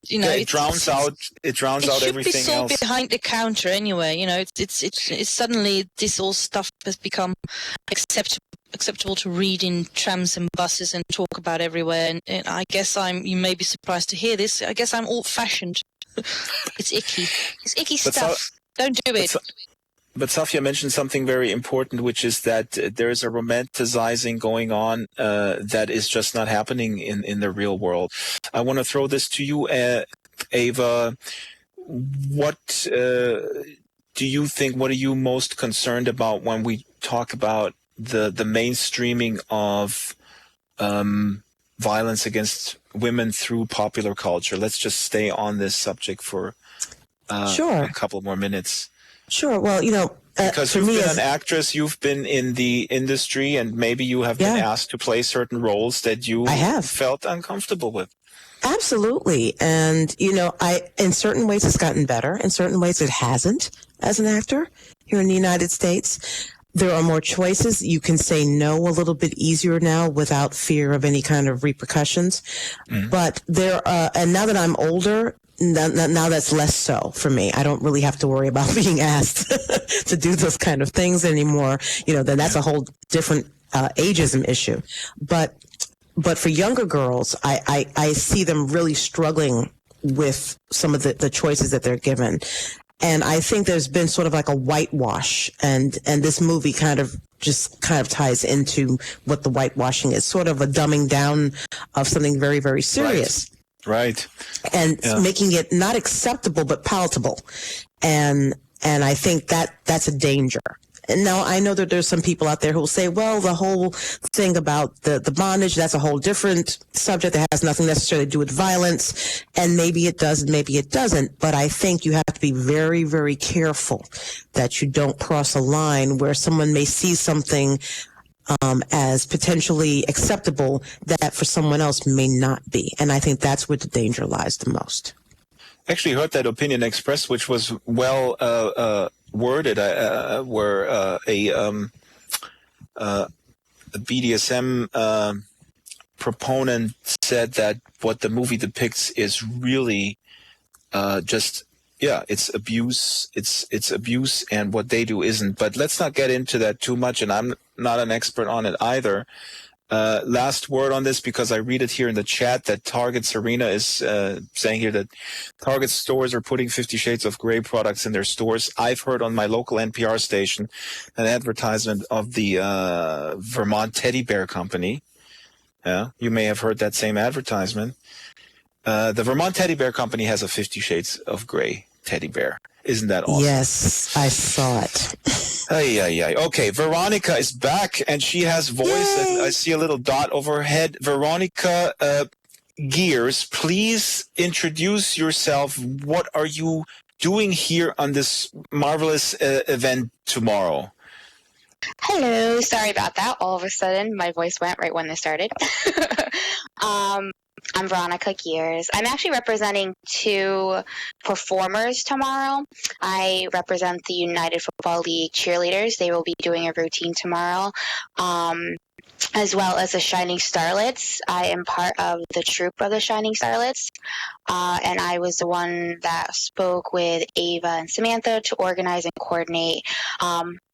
Speaker 1: It drowns out everything else. It should be sold
Speaker 3: behind the counter anyway. It's suddenly this all stuff has become acceptable to read in trams and buses and talk about everywhere. And I guess you may be surprised to hear this. I guess I'm old-fashioned. It's icky. It's icky stuff. Don't do it.
Speaker 1: But Safia mentioned something very important, which is that there is a romanticizing going on that is just not happening in the real world. I want to throw this to you, Ava. What do you think? What are you most concerned about when we talk about the mainstreaming of violence against women through popular culture? Let's just stay on this subject for
Speaker 5: Sure.
Speaker 1: a couple more minutes.
Speaker 5: Sure. Well,
Speaker 1: because you've been an actress, you've been in the industry, and maybe you have been asked to play certain roles that you felt uncomfortable with.
Speaker 5: Absolutely. And, in certain ways it's gotten better. In certain ways it hasn't as an actor here in the United States. There are more choices. You can say no a little bit easier now without fear of any kind of repercussions. Mm-hmm. But and now that I'm older, now that's less so for me. I don't really have to worry about being asked to do those kind of things anymore. Then that's a whole different ageism issue. But for younger girls, I see them really struggling with some of the choices that they're given. And I think there's been sort of like a whitewash, and this movie kind of ties into what the whitewashing is, sort of a dumbing down of something very, very serious.
Speaker 1: Right.
Speaker 5: And making it not acceptable but palatable. And I think that's a danger. And now I know that there's some people out there who will say, well, the whole thing about the bondage, that's a whole different subject that has nothing necessarily to do with violence. And maybe it does and maybe it doesn't. But I think you have to be very, very careful that you don't cross a line where someone may see something as potentially acceptable that for someone else may not be. And I think that's where the danger lies the most.
Speaker 1: Actually heard that opinion expressed, which was well worded, where a BDSM proponent said that what the movie depicts is really it's abuse. It's abuse, and what they do isn't. But let's not get into that too much, and I'm not an expert on it either. Last word on this, because I read it here in the chat that Target Serena is saying here that Target stores are putting 50 Shades of Grey products in their stores. I've heard on my local NPR station an advertisement of the Vermont Teddy Bear Company. Yeah, you may have heard that same advertisement. The Vermont Teddy Bear Company has a 50 Shades of Grey teddy bear. Isn't that awesome?
Speaker 5: Yes, I saw it.
Speaker 1: Okay, Veronica is back, and she has voice. And I see a little dot over her head. Veronica Gears, please introduce yourself. What are you doing here on this marvelous event tomorrow?
Speaker 6: Hello, sorry about that. All of a sudden, my voice went right when this started. I'm Veronica Gears. I'm actually representing two performers tomorrow. I represent the United Football League cheerleaders. They will be doing a routine tomorrow, as well as the Shining Starlets. I am part of the troupe of the Shining Starlets, and I was the one that spoke with Ava and Samantha to organize and coordinate,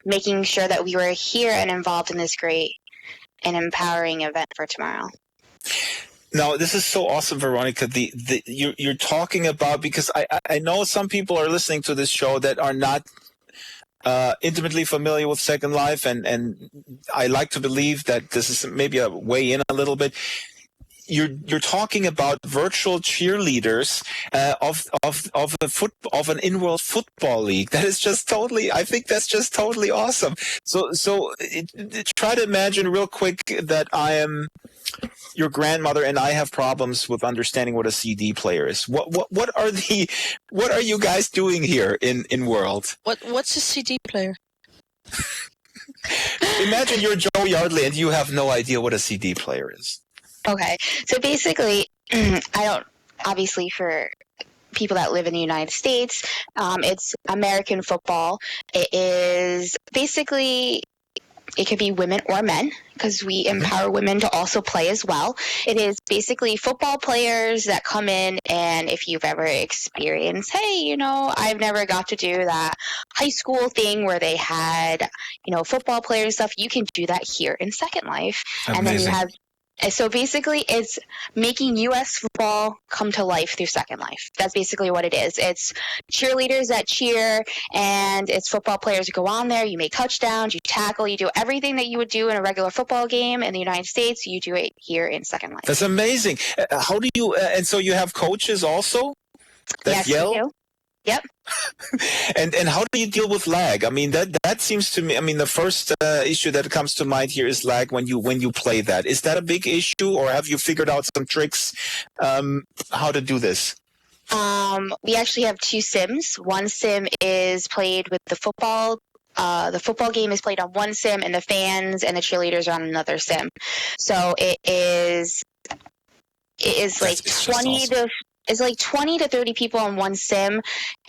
Speaker 6: making sure that we were here and involved in this great and empowering event for tomorrow.
Speaker 1: Now, this is so awesome, Veronica. You're talking about, because I know some people are listening to this show that are not intimately familiar with Second Life, and I like to believe that this is maybe a way in a little bit. You're talking about virtual cheerleaders of an in-world football league. That is just totally. I think that's just totally awesome. So try to imagine real quick that I am your grandmother and I have problems with understanding what a CD player is. What are you guys doing here in world?
Speaker 3: What's a CD player?
Speaker 1: Imagine you're Joe Yardley and you have no idea what a CD player is.
Speaker 6: Okay, so basically, I don't, obviously for people that live in the United States, it's American football. It is basically, it could be women or men, because we empower women to also play as well. It is basically football players that come in, and if you've ever experienced, hey, I've never got to do that high school thing where they had, football players stuff, you can do that here in Second Life.
Speaker 1: Amazing.
Speaker 6: And then you have, so basically, it's making U.S. football come to life through Second Life. That's basically what it is. It's cheerleaders that cheer, and it's football players who go on there. You make touchdowns, you tackle, you do everything that you would do in a regular football game in the United States. You do it here in Second Life.
Speaker 1: That's amazing. How do you? And so you have coaches also that
Speaker 6: Yes,
Speaker 1: yell?
Speaker 6: we do. Yep.
Speaker 1: And how do you deal with lag? I mean, that seems to me. I mean, the first issue that comes to mind here is lag when you play that. Is that a big issue, or have you figured out some tricks how to do this?
Speaker 6: We actually have two sims. One sim is played with the football. The football game is played on one sim, and the fans and the cheerleaders are on another sim. So it is like 20
Speaker 1: awesome.
Speaker 6: to. It's like 20 to 30 people on one sim.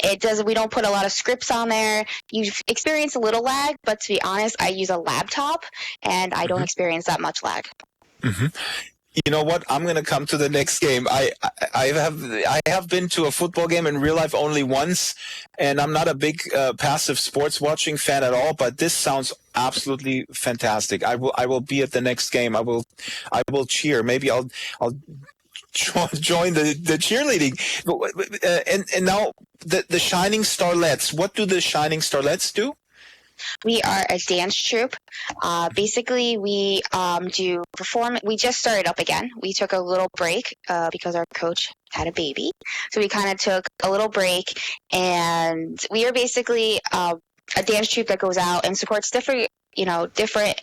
Speaker 6: We don't put a lot of scripts on there. You experience a little lag, but to be honest, I use a laptop and I don't experience that much lag.
Speaker 1: Mm-hmm. You know what? I'm going to come to the next game. I have been to a football game in real life only once, and I'm not a big passive sports watching fan at all. But this sounds absolutely fantastic. I will be at the next game. I will cheer. Maybe I'll join the cheerleading. And now the Shining Starlets. What do the Shining Starlets do?
Speaker 6: We are a dance troupe. Basically, we do perform. We just started up again. We took a little break because our coach had a baby. So we kind of took a little break, and we are basically a dance troupe that goes out and supports different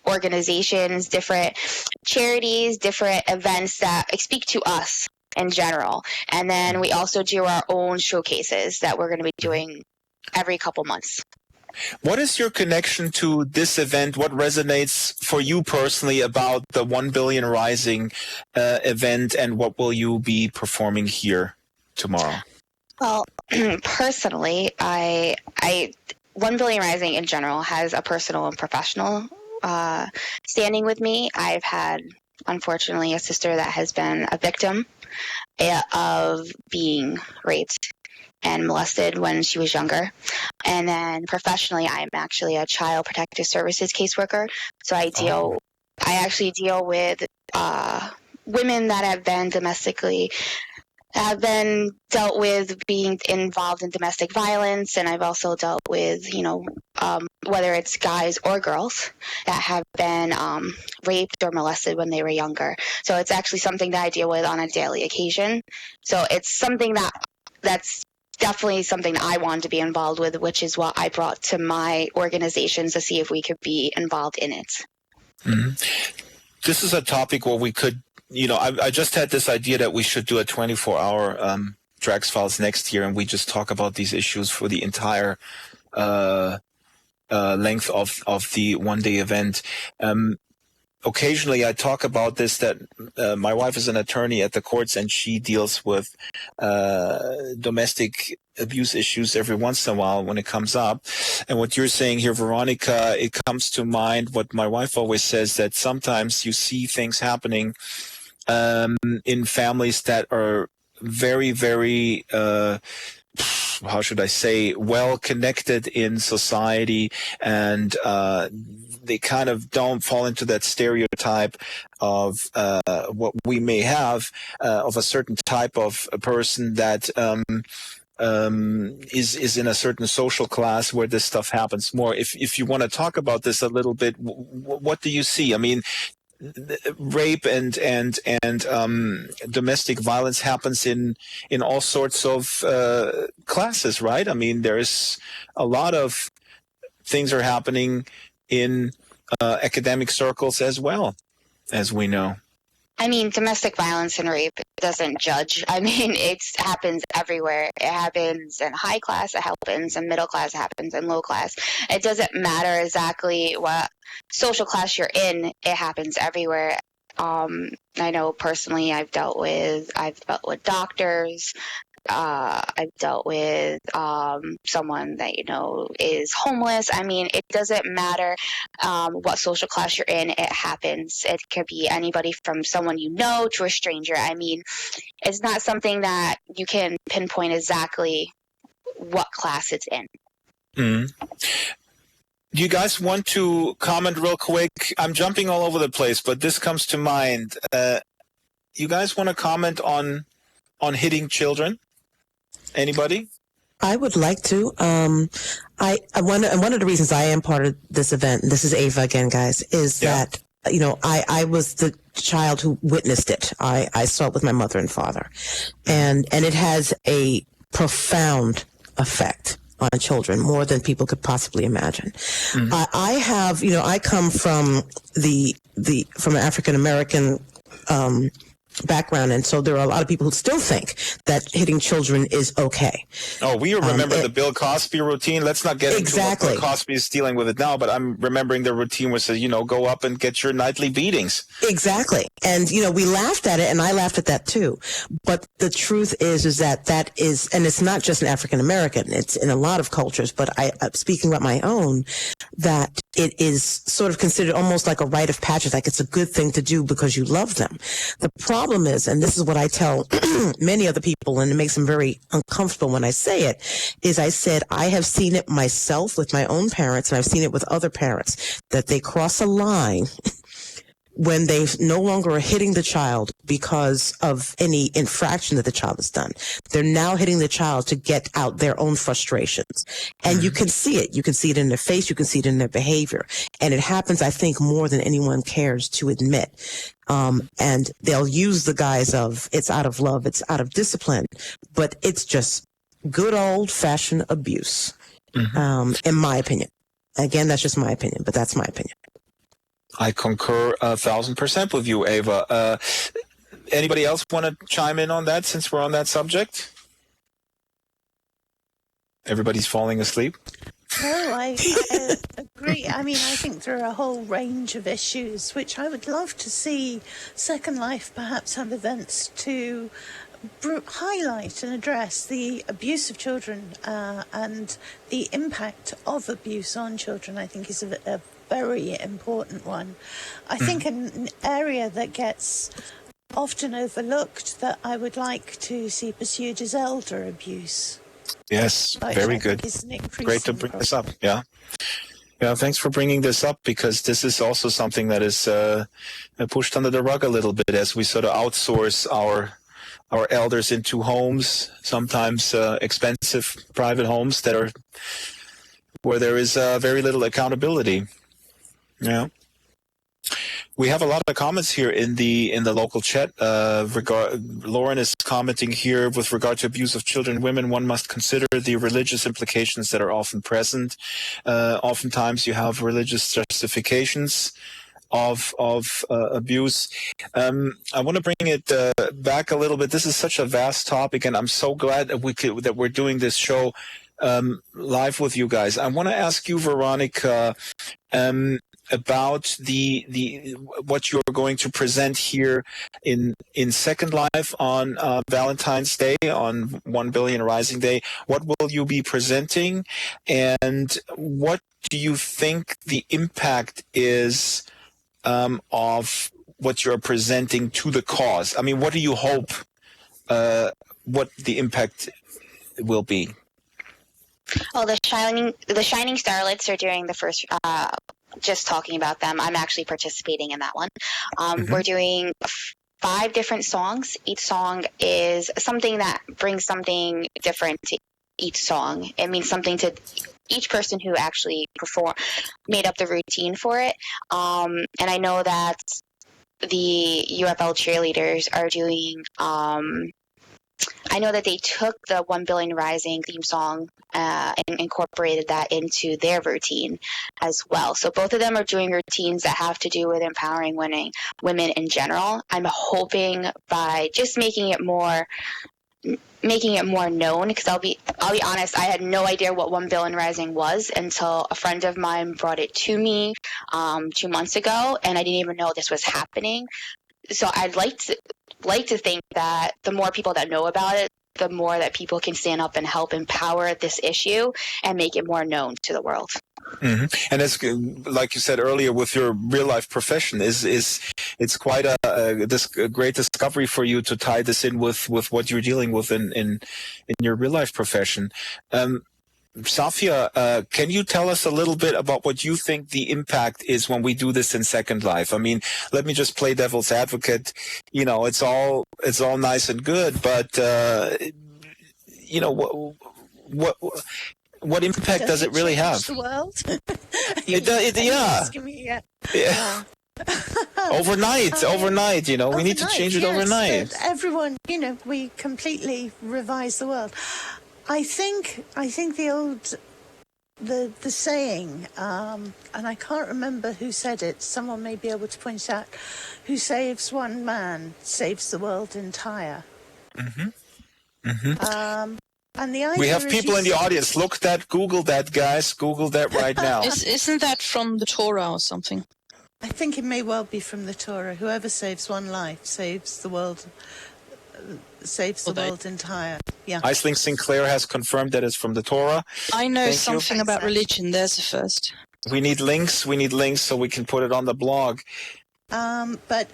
Speaker 6: organizations, different charities, different events that speak to us in general. And then we also do our own showcases that we're going to be doing every couple months.
Speaker 1: What is your connection to this event? What resonates for you personally about the 1 Billion Rising event, and what will you be performing here tomorrow?
Speaker 6: Well, personally, I 1 Billion Rising in general has a personal and professional standing with me. I've had, unfortunately, a sister that has been a victim of being raped and molested when she was younger. And then professionally, I'm actually a child protective services caseworker. So I actually deal with women that have been dealt with being involved in domestic violence, and I've also dealt with, whether it's guys or girls that have been raped or molested when they were younger. So it's actually something that I deal with on a daily occasion. So it's something that's definitely something that I wanted to be involved with, which is what I brought to my organizations to see if we could be involved in it.
Speaker 1: Mm-hmm. This is a topic where we could, I just had this idea that we should do a 24-hour Drax Files next year, and we just talk about these issues for the entire length of the one-day event. Occasionally I talk about this, that my wife is an attorney at the courts, and she deals with domestic abuse issues every once in a while when it comes up. And what you're saying here, Veronica, it comes to mind what my wife always says, that sometimes you see things happening in families that are very, very how should I say, well connected in society, and they kind of don't fall into that stereotype of what we may have of a certain type of a person that is in a certain social class where this stuff happens more. If you want to talk about this a little bit, what do you see? I mean, rape and domestic violence happens in all sorts of classes, right? I mean, there's a lot of things are happening in academic circles as well, as we know.
Speaker 6: I mean, domestic violence and rape doesn't judge. I mean, it happens everywhere. It happens in high class, it happens in middle class, it happens in low class. It doesn't matter exactly what social class you're in, it happens everywhere. I know personally I've dealt with doctors. I've dealt with someone that, is homeless. I mean, it doesn't matter what social class you're in. It happens. It could be anybody from someone you know to a stranger. I mean, it's not something that you can pinpoint exactly what class it's in.
Speaker 1: Mm. Do you guys want to comment real quick? I'm jumping all over the place, but this comes to mind. You guys want to comment on hitting children? Anybody?
Speaker 5: I would like to. One of the reasons I am part of this event, and this is Ava again, guys, is that I was the child who witnessed it. I saw it with my mother and father, and it has a profound effect on children, more than people could possibly imagine. Mm-hmm. I come from from an African American background, and so there are a lot of people who still think that hitting children is okay.
Speaker 1: Oh, we remember the Bill Cosby routine. Let's not get into what Bill Cosby is dealing with it now, but I'm remembering the routine was to, go up and get your nightly beatings.
Speaker 5: Exactly. And, we laughed at it, and I laughed at that too. But the truth is that is, and it's not just an African American, it's in a lot of cultures, but I'm speaking about my own, that it is sort of considered almost like a rite of passage, like it's a good thing to do because you love them. The problem is, and this is what I tell many other people, and it makes them very uncomfortable when I say it, is I said, I have seen it myself with my own parents, and I've seen it with other parents, that they cross a line when they no longer are hitting the child because of any infraction that the child has done. They're now hitting the child to get out their own frustrations. And you can see it. You can see it in their face. You can see it in their behavior. And it happens, I think, more than anyone cares to admit. And they'll use the guise of it's out of love, it's out of discipline, but it's just good old-fashioned abuse, in my opinion. Again, that's just my opinion, but that's my opinion.
Speaker 1: I concur 1,000% with you, Ava. Anybody else want to chime in on that since we're on that subject? Everybody's falling asleep?
Speaker 7: No, I agree. I mean, I think there are a whole range of issues which I would love to see Second Life perhaps have events to highlight and address the abuse of children and the impact of abuse on children. I think is a very important one. I think an area that gets often overlooked that I would like to see pursued is elder abuse.
Speaker 1: Yes, very good. Great to bring this up. Yeah, thanks for bringing this up, because this is also something that is pushed under the rug a little bit as we sort of outsource our elders into homes, sometimes expensive private homes that are where there is very little accountability. Yeah. We have a lot of comments here in the local chat. Lauren is commenting here with regard to abuse of children and women. One must consider the religious implications that are often present. Oftentimes, you have religious justifications of abuse. I want to bring it back a little bit. This is such a vast topic, and I'm so glad that we're doing this show live with you guys. I want to ask you, Veronica, about the what you're going to present here in Second Life on Valentine's Day, on 1 Billion Rising Day. What will you be presenting, and what do you think the impact is of what you're presenting to the cause? I mean, what do you hope what the impact will be?
Speaker 6: Oh, the Shining Starlets are doing the first. Just talking about them, I'm actually participating in that one. We're doing 5 different songs. Each song is something that brings something different to each song. It means something to each person who actually made up the routine for it. And I know that the UFL cheerleaders are doing. I know that they took the 1 Billion Rising theme song and incorporated that into their routine as well. So both of them are doing routines that have to do with empowering women in general. I'm hoping by just making it more known, because I'll be honest, I had no idea what 1 Billion Rising was until a friend of mine brought it to me 2 months ago, and I didn't even know this was happening. So I'd like to think that the more people that know about it, the more that people can stand up and help empower this issue and make it more known to the world.
Speaker 1: Mm-hmm. And it's like you said earlier, with your real life profession, it's quite a great discovery for you to tie this in with what you're dealing with in your real life profession. Safia, can you tell us a little bit about what you think the impact is when we do this in Second Life? I mean, let me just play devil's advocate. You know, it's all nice and good, but you know, what impact does it really have?
Speaker 7: The world?
Speaker 1: Yeah. Overnight, you know, we need to change it overnight.
Speaker 7: Everyone, you know, we completely revise the world. I think the saying, and I can't remember who said it. Someone may be able to point it out. Who saves one man saves the world entire.
Speaker 1: Mm-hmm. Mm-hmm.
Speaker 7: And the idea
Speaker 1: we have people in the audience. Google that, guys. Google that right now.
Speaker 3: Isn't that from the Torah or something?
Speaker 7: I think it may well be from the Torah. Whoever saves one life saves the world. Saves the world entire. Yeah.
Speaker 1: Aisling Sinclair has confirmed that it's from the Torah.
Speaker 3: I know something about religion. There's a first.
Speaker 1: We need links so we can put it on the blog.
Speaker 7: But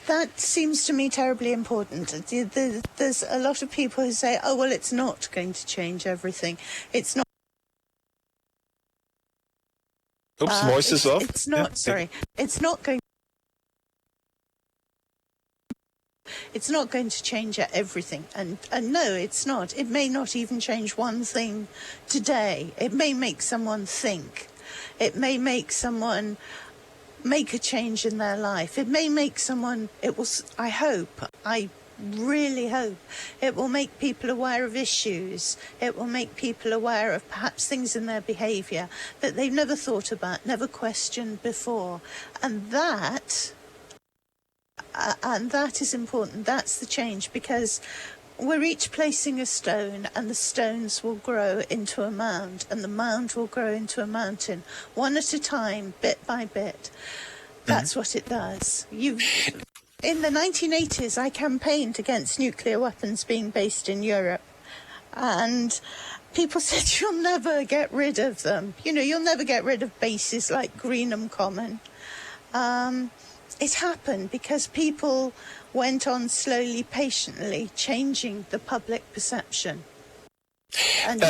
Speaker 7: that seems to me terribly important. There's a lot of people who say, oh, well, it's not going to change everything. It's not.
Speaker 1: Oops, voice is off.
Speaker 7: It's not, sorry. It's not going to change everything. And no, it's not. It may not even change one thing today. It may make someone think. It may make someone make a change in their life. It may make someone, I really hope, it will make people aware of issues. It will make people aware of perhaps things in their behaviour that they've never thought about, never questioned before. And that is important. That's the change, because we're each placing a stone, and the stones will grow into a mound, and the mound will grow into a mountain, one at a time, bit by bit. That's what it does. In the 1980s, I campaigned against nuclear weapons being based in Europe, and people said, you'll never get rid of them. You know, you'll never get rid of bases like Greenham Common. It happened because people went on slowly, patiently changing the public perception. And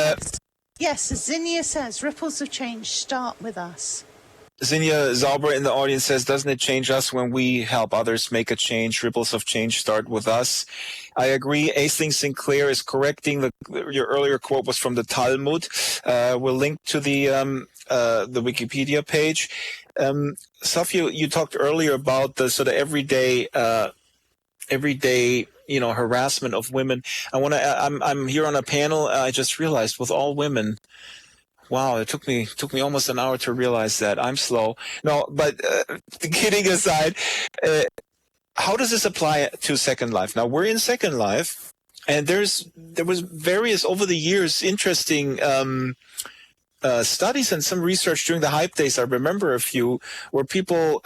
Speaker 7: yes, as Zinnia says, ripples of change start with us.
Speaker 1: Zinnia Zauber in the audience says, doesn't it change us when we help others make a change? Ripples of change start with us. I agree. Aisling Sinclair is correcting. Your earlier quote was from the Talmud. We'll link to the Wikipedia page. Safia, you talked earlier about the sort of everyday, you know, harassment of women. I'm here on a panel. I just realized with all women. Wow, it took me almost an hour to realize that. I'm slow. No, but kidding aside, how does this apply to Second Life? Now, we're in Second Life, and there was various, over the years, interesting studies and some research during the Hype Days. I remember a few where people,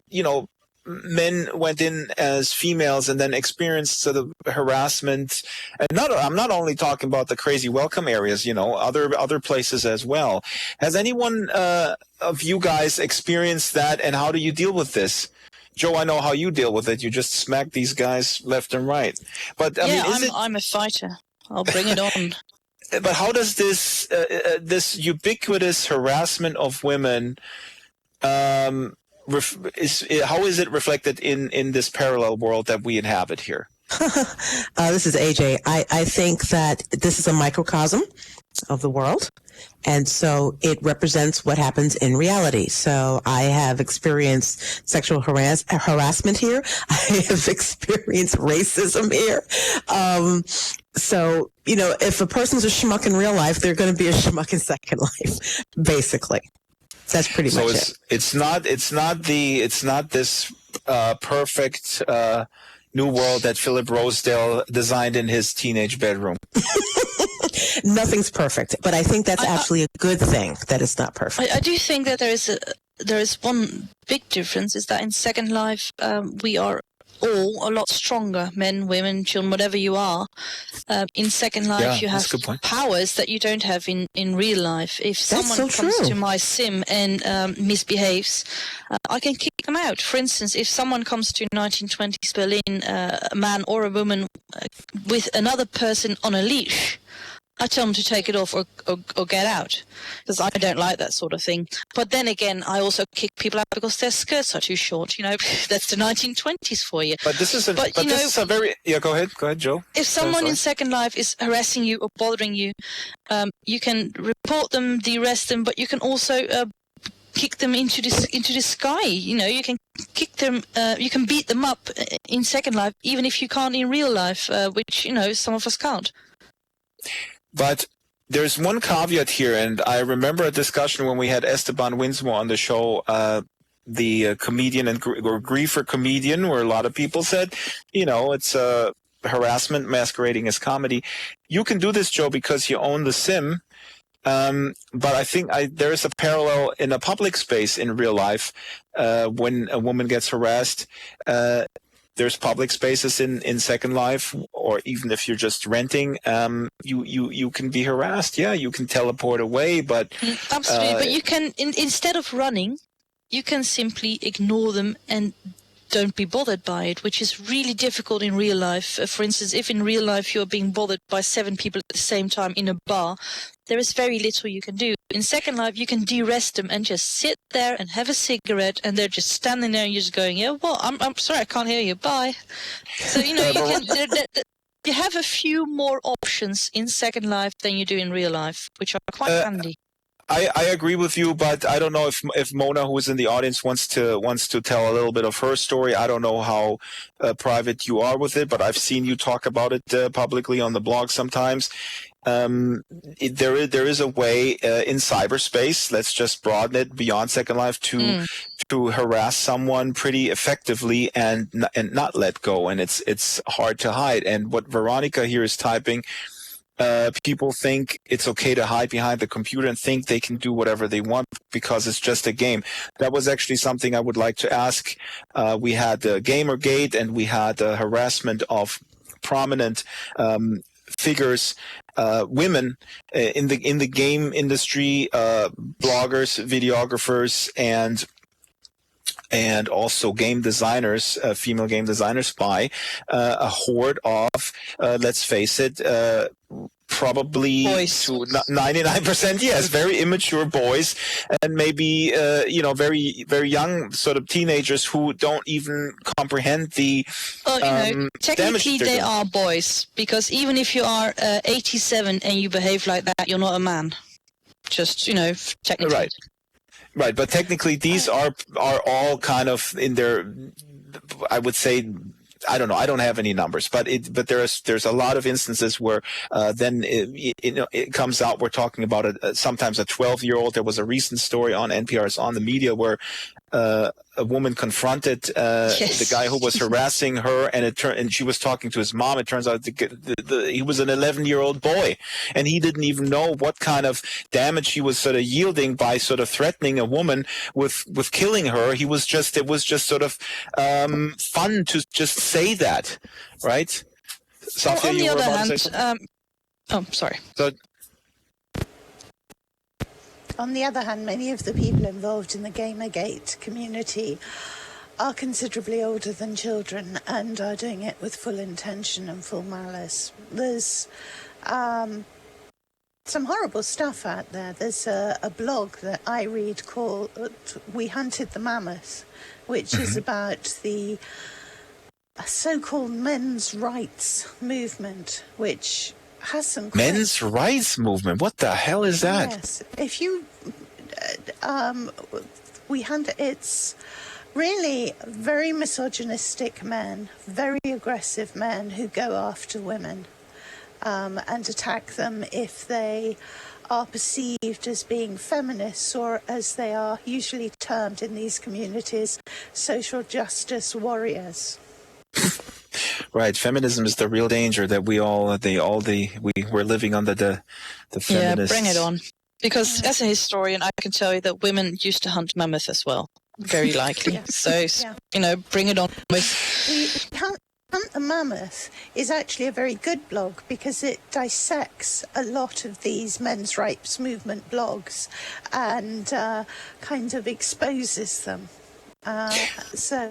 Speaker 1: you know, men went in as females and then experienced sort of harassment. And I'm not only talking about the crazy welcome areas, you know, other places as well. Has anyone of you guys experienced that, and how do you deal with this? Joe, I know how you deal with it. You just smack these guys left and right. But I mean,
Speaker 3: I'm a fighter. I'll bring it on.
Speaker 1: but how does this ubiquitous harassment of women how is it reflected in this parallel world that we inhabit here?
Speaker 5: This is AJ. I think that this is a microcosm of the world. And so it represents what happens in reality. So I have experienced sexual harassment here. I have experienced racism here. So, if a person's a schmuck in real life, they're going to be a schmuck in Second Life, basically. That's pretty much it.
Speaker 1: It's not this perfect new world that Philip Rosedale designed in his teenage bedroom.
Speaker 5: Nothing's perfect, but I think that's actually a good thing that it's not perfect.
Speaker 3: I do think that there is one big difference, is that in Second Life we are all a lot stronger, men, women, children, whatever you are. In Second Life you have powers that you don't have in real life. If someone comes to my sim and misbehaves, I can kick them out. For instance, if someone comes to 1920s Berlin, a man or a woman with another person on a leash, I tell them to take it off or get out, because I don't like that sort of thing. But then again, I also kick people out because their skirts are too short. That's the 1920s for you.
Speaker 1: But this is a very... Yeah, go ahead, Joe.
Speaker 3: If someone in Second Life is harassing you or bothering you, you can report them, de-arrest them, but you can also kick them into the sky. You can kick them, you can beat them up in Second Life, even if you can't in real life, which, some of us can't.
Speaker 1: But there's one caveat here, and I remember a discussion when we had Esteban Winsmore on the show, the comedian or griefer comedian, where a lot of people said, it's harassment masquerading as comedy. You can do this, Joe, because you own the sim. But I think there is a parallel in a public space in real life when a woman gets harassed. There's public spaces in Second Life, or even if you're just renting, you can be harassed. Yeah, you can teleport away, but
Speaker 3: absolutely. But you can instead of running, you can simply ignore them and don't be bothered by it, which is really difficult in real life. For instance, if in real life you're being bothered by 7 people at the same time in a bar, there is very little you can do. In Second Life, you can de-arrest them and just sit there and have a cigarette, and they're just standing there and you're just going, I'm sorry, I can't hear you, bye. So, you have a few more options in Second Life than you do in real life, which are quite handy.
Speaker 1: I agree with you, but I don't know if Mona, who is in the audience, wants to tell a little bit of her story. I don't know how private you are with it, but I've seen you talk about it publicly on the blog sometimes. There is a way in cyberspace, let's just broaden it beyond Second Life, to harass someone pretty effectively and not let go, and it's hard to hide. And what Veronica here is typing, people think it's okay to hide behind the computer and think they can do whatever they want because it's just a game. That was actually something I would like to ask. We had Gamergate, and we had harassment of prominent figures, women in the game industry, bloggers, videographers, and also game designers, female game designers, by a horde of, let's face it, probably
Speaker 3: boys.
Speaker 1: To 99%, yes, very immature boys, and maybe very very young sort of teenagers who don't even comprehend the
Speaker 3: technically they are boys, because even if you are 87 and you behave like that, you're not a man. Just technically.
Speaker 1: Right, but technically these are all kind of in their, I would say, I don't know, I don't have any numbers, but there's a lot of instances where then it comes out. We're talking about sometimes a 12-year-old. There was a recent story on NPR's On the Media where a woman confronted the guy who was harassing her, and she was talking to his mom. It turns out he was an 11-year-old boy, and he didn't even know what kind of damage he was sort of yielding by sort of threatening a woman with killing her. It was just sort of fun to just say that, right? Safia,
Speaker 3: on the other hand, sorry.
Speaker 1: So,
Speaker 7: on the other hand, many of the people involved in the Gamergate community are considerably older than children and are doing it with full intention and full malice. There's some horrible stuff out there. There's a blog that I read called We Hunted the Mammoth, which is about the so-called men's rights movement, which has some...
Speaker 1: Men's rights movement? What the hell is that?
Speaker 7: Yes. If you... it's really very misogynistic men, very aggressive men who go after women and attack them if they are perceived as being feminists, or as they are usually termed in these communities, social justice warriors.
Speaker 1: Right, feminism is the real danger that we're living under the feminists.
Speaker 3: Yeah, bring it on. Because as a historian, I can tell you that women used to hunt mammoths as well, very likely.
Speaker 7: Yeah.
Speaker 3: So, bring it on with...
Speaker 7: Hunt the Mammoth is actually a very good blog because it dissects a lot of these men's rights movement blogs and kind of exposes them. So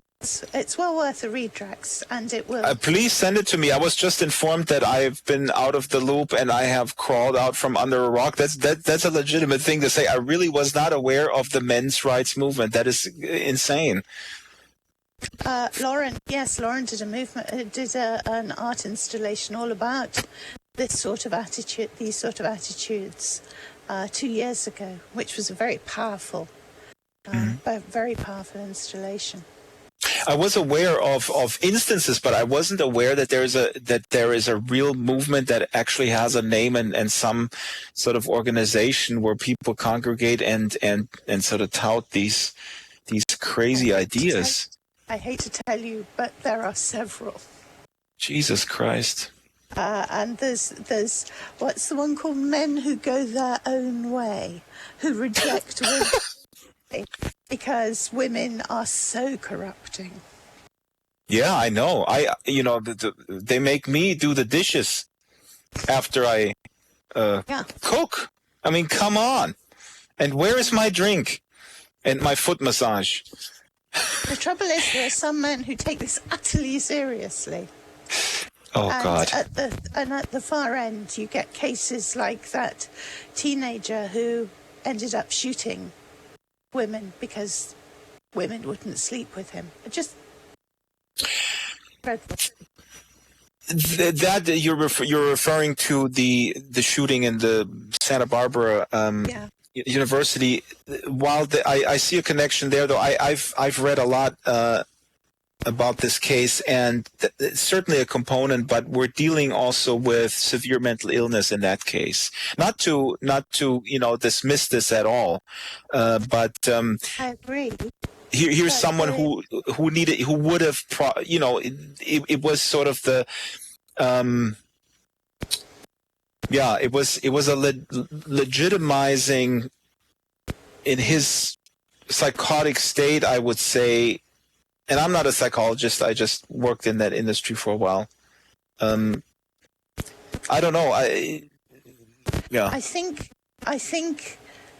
Speaker 7: it's well worth a read, Drax, and it will...
Speaker 1: Please send it to me. I was just informed that I've been out of the loop and I have crawled out from under a rock. That's a legitimate thing to say. I really was not aware of the men's rights movement. That is insane.
Speaker 7: Lauren did an art installation all about these sort of attitudes 2 years ago, which was a very powerful installation.
Speaker 1: I was aware of instances, but I wasn't aware that there is a real movement that actually has a name and some sort of organization where people congregate and sort of tout these crazy ideas.
Speaker 7: I hate to tell you, but there are several.
Speaker 1: Jesus Christ.
Speaker 7: And there's what's the one called? Men Who Go Their Own Way, who reject women because women are so corrupting.
Speaker 1: Yeah, I know. They make me do the dishes after I cook. I mean, come on. And where is my drink and my foot massage?
Speaker 7: The trouble is, there are some men who take this utterly seriously.
Speaker 1: Oh, God.
Speaker 7: At the far end, you get cases like that teenager who ended up shooting women because women wouldn't sleep with him. Just dreadful.
Speaker 1: That you're referring to the shooting in the Santa Barbara University. While I see a connection there, though, I've read a lot about this case, and it's certainly a component. But we're dealing also with severe mental illness in that case. Not to dismiss this at all, but
Speaker 7: I agree.
Speaker 1: Here's someone who would have, it was sort of the, it was a legitimizing in his psychotic state, I would say, and I'm not a psychologist, I just worked in that industry for a while. I don't know. I
Speaker 7: think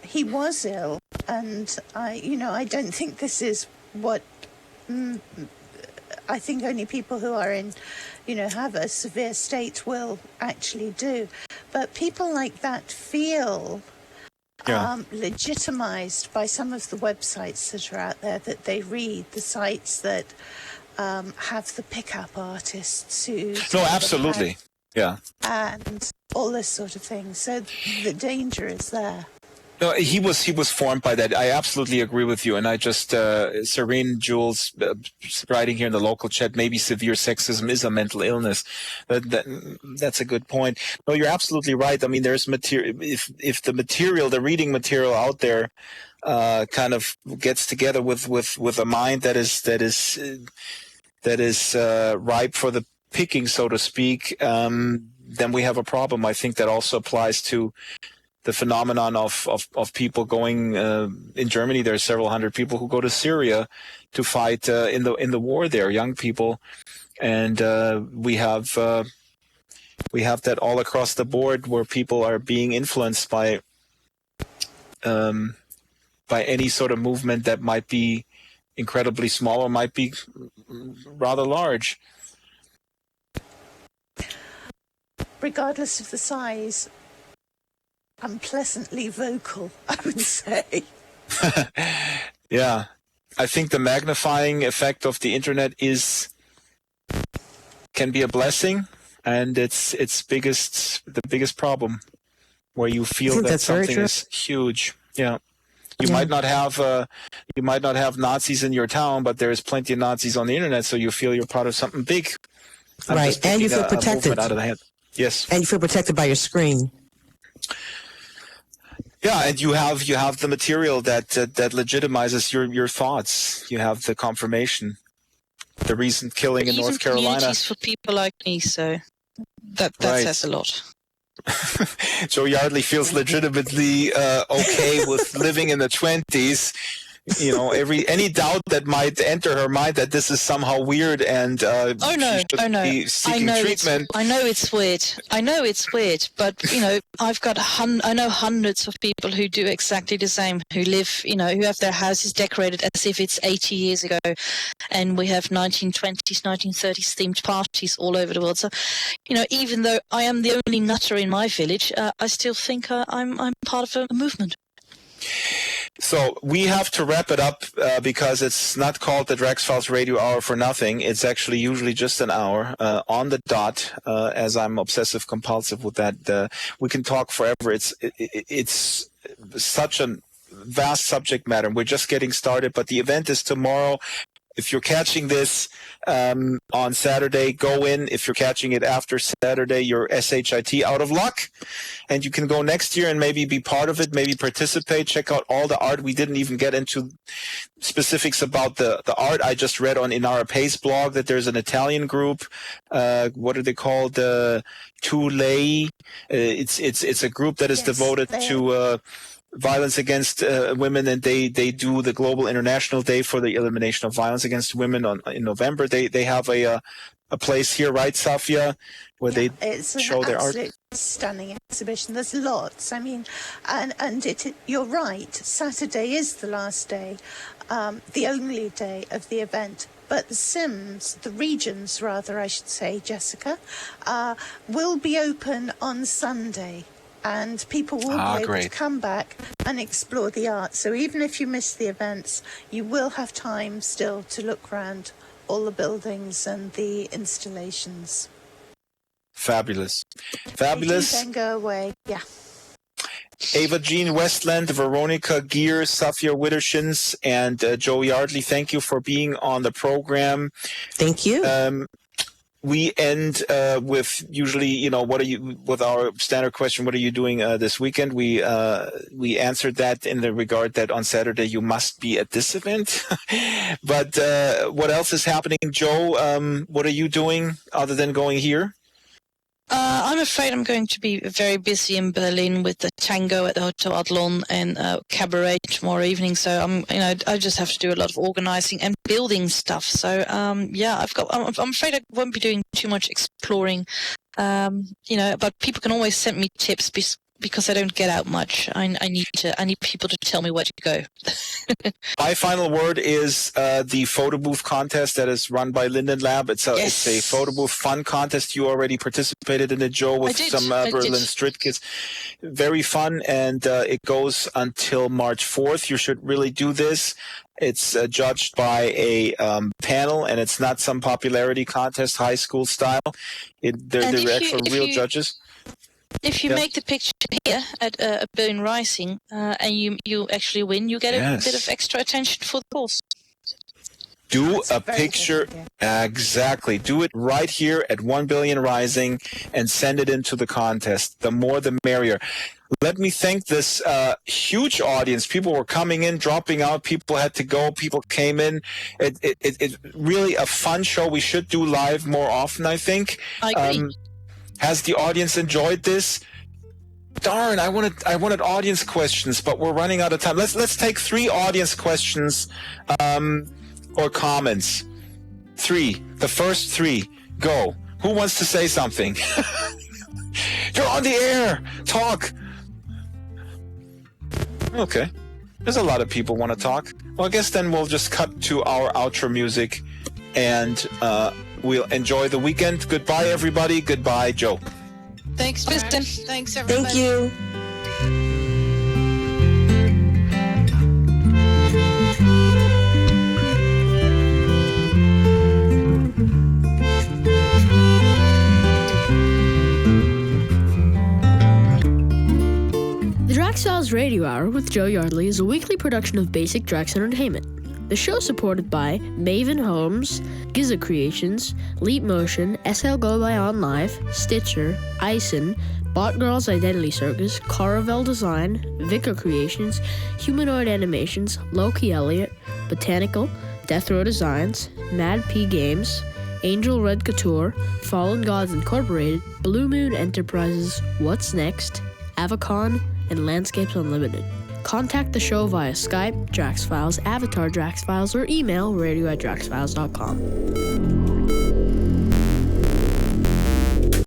Speaker 7: he was ill, and I don't think this is what I think only people who are in, have a severe state will actually do. But people like that feel legitimized by some of the websites that are out there that they read, the sites that have the pickup artists who...
Speaker 1: No, absolutely. Yeah.
Speaker 7: And all this sort of thing. So the danger is there.
Speaker 1: No, he was formed by that. I absolutely agree with you. And I just, Serene Jules, writing here in the local chat, maybe severe sexism is a mental illness. That's a good point. No, you're absolutely right. I mean, there's material. If the reading material out there, kind of gets together with a mind that is ripe for the picking, so to speak, then we have a problem. I think that also applies to the phenomenon of people going in Germany. There are several hundred people who go to Syria to fight in the war there, young people, and we have that all across the board where people are being influenced by any sort of movement that might be incredibly small or might be rather large.
Speaker 7: Regardless of the size, unpleasantly vocal, I would say.
Speaker 1: Yeah. I think the magnifying effect of the internet can be a blessing, and it's the biggest problem, where you feel that
Speaker 5: that's very
Speaker 1: something
Speaker 5: true.
Speaker 1: is huge. Yeah. You
Speaker 5: Yeah.
Speaker 1: might not have Nazis in your town, but there is plenty of Nazis on the internet, so you feel you're part of something big. I'm
Speaker 5: Right,
Speaker 1: just
Speaker 5: and you
Speaker 1: picking
Speaker 5: feel
Speaker 1: a
Speaker 5: protected.
Speaker 1: movement out of the hand. Yes.
Speaker 5: And you feel protected by your screen.
Speaker 1: Yeah, and you have the material that legitimizes your thoughts. You have the confirmation. The recent killing in
Speaker 3: Even
Speaker 1: North Carolina.
Speaker 3: communities for people like me, so that
Speaker 1: Right.
Speaker 3: says a lot.
Speaker 1: Joe Yardley feels legitimately okay with living in the 20s. You know, any doubt that might enter her mind that this is somehow weird and she should be seeking treatment.
Speaker 3: I know it's weird, but you know, I know hundreds of people who do exactly the same, who live, you know, who have their houses decorated as if it's 80 years ago, and we have 1920s, 1930s themed parties all over the world. So, you know, even though I am the only nutter in my village, I still think I'm part of a movement.
Speaker 1: So we have to wrap it up because it's not called the Drax Files Radio Hour for nothing. It's actually usually just an hour on the dot. As I'm obsessive compulsive with that, we can talk forever. It's such a vast subject matter. We're just getting started, but the event is tomorrow. If you're catching this on Saturday, go in. If you're catching it after Saturday, you're SHIT out of luck. And you can go next year and maybe be part of it, maybe participate, check out all the art. We didn't even get into specifics about the art. I just read on Inara Pace blog that there's an Italian group. What are they called? Tulei. It's a group that is devoted to violence against women, and they do the Global International Day for the Elimination of Violence Against Women in November. They have a place here, right, Safia, where they show their art.
Speaker 7: It's an stunning exhibition. There's lots. I mean, and you're right. Saturday is the last day, the only day of the event. But the regions, I should say, Jessica, will be open on Sunday. And people will be able to come back and explore the art. So even if you miss the events, you will have time still to look around all the buildings and the installations.
Speaker 1: Fabulous.
Speaker 7: They do then go away, yeah.
Speaker 1: Ava Jean Westland, Veronica Gear, Safia Wittershins, and Joe Yardley, thank you for being on the program.
Speaker 5: Thank you.
Speaker 1: We end with usually, you know, with our standard question, what are you doing this weekend? We answered that in the regard that on Saturday you must be at this event. But what else is happening, Joe? What are you doing other than going here?
Speaker 3: I'm afraid I'm going to be very busy in Berlin with the tango at the Hotel Adlon and cabaret tomorrow evening. So I just have to do a lot of organizing and building stuff. So I'm afraid I won't be doing too much exploring. But people can always send me tips because I don't get out much. I need people to tell me where to go.
Speaker 1: My final word is the photo booth contest that is run by Linden Lab. It's a photo booth fun contest. You already participated in it, Joe, with some Berlin street kids. Very fun, and it goes until March 4th. You should really do this. It's judged by a panel, and it's not some popularity contest, high school style. They're actual real judges.
Speaker 3: If you make the picture here at Berlin Rising and you actually win, you get a bit of extra attention for the course.
Speaker 1: Do a picture, exactly. Do it right here at 1 Billion Rising and send it into the contest. The more, the merrier. Let me thank this huge audience. People were coming in, dropping out. People had to go. People came in. It's really a fun show. We should do live more often, I think.
Speaker 3: I agree.
Speaker 1: Has the audience enjoyed this? Darn, I wanted audience questions, but we're running out of time. Let's take 3 audience questions or comments. 3. The first 3. Go. Who wants to say something? You're on the air. Talk. Okay. There's a lot of people want to talk. Well, I guess then we'll just cut to our outro music and we'll enjoy the weekend. Goodbye, everybody. Goodbye, Joe.
Speaker 2: Thanks, Kristen. Thanks, everybody.
Speaker 5: Thank you.
Speaker 8: Files Radio Hour with Joe Yardley is a weekly production of Basic Drax Entertainment. The show is supported by Maven Homes, Giza Creations, Leap Motion, SL Go by On Live, Stitcher, Ison, Bot Girls Identity Circus, Caravel Design, Vicar Creations, Humanoid Animations, Loki Elliott, Botanical, Death Row Designs, Mad P Games, Angel Red Couture, Fallen Gods Incorporated, Blue Moon Enterprises, What's Next, Avacon, and Landscapes Unlimited. Contact the show via Skype, DraxFiles, Avatar DraxFiles, or email radio@draxfiles.com.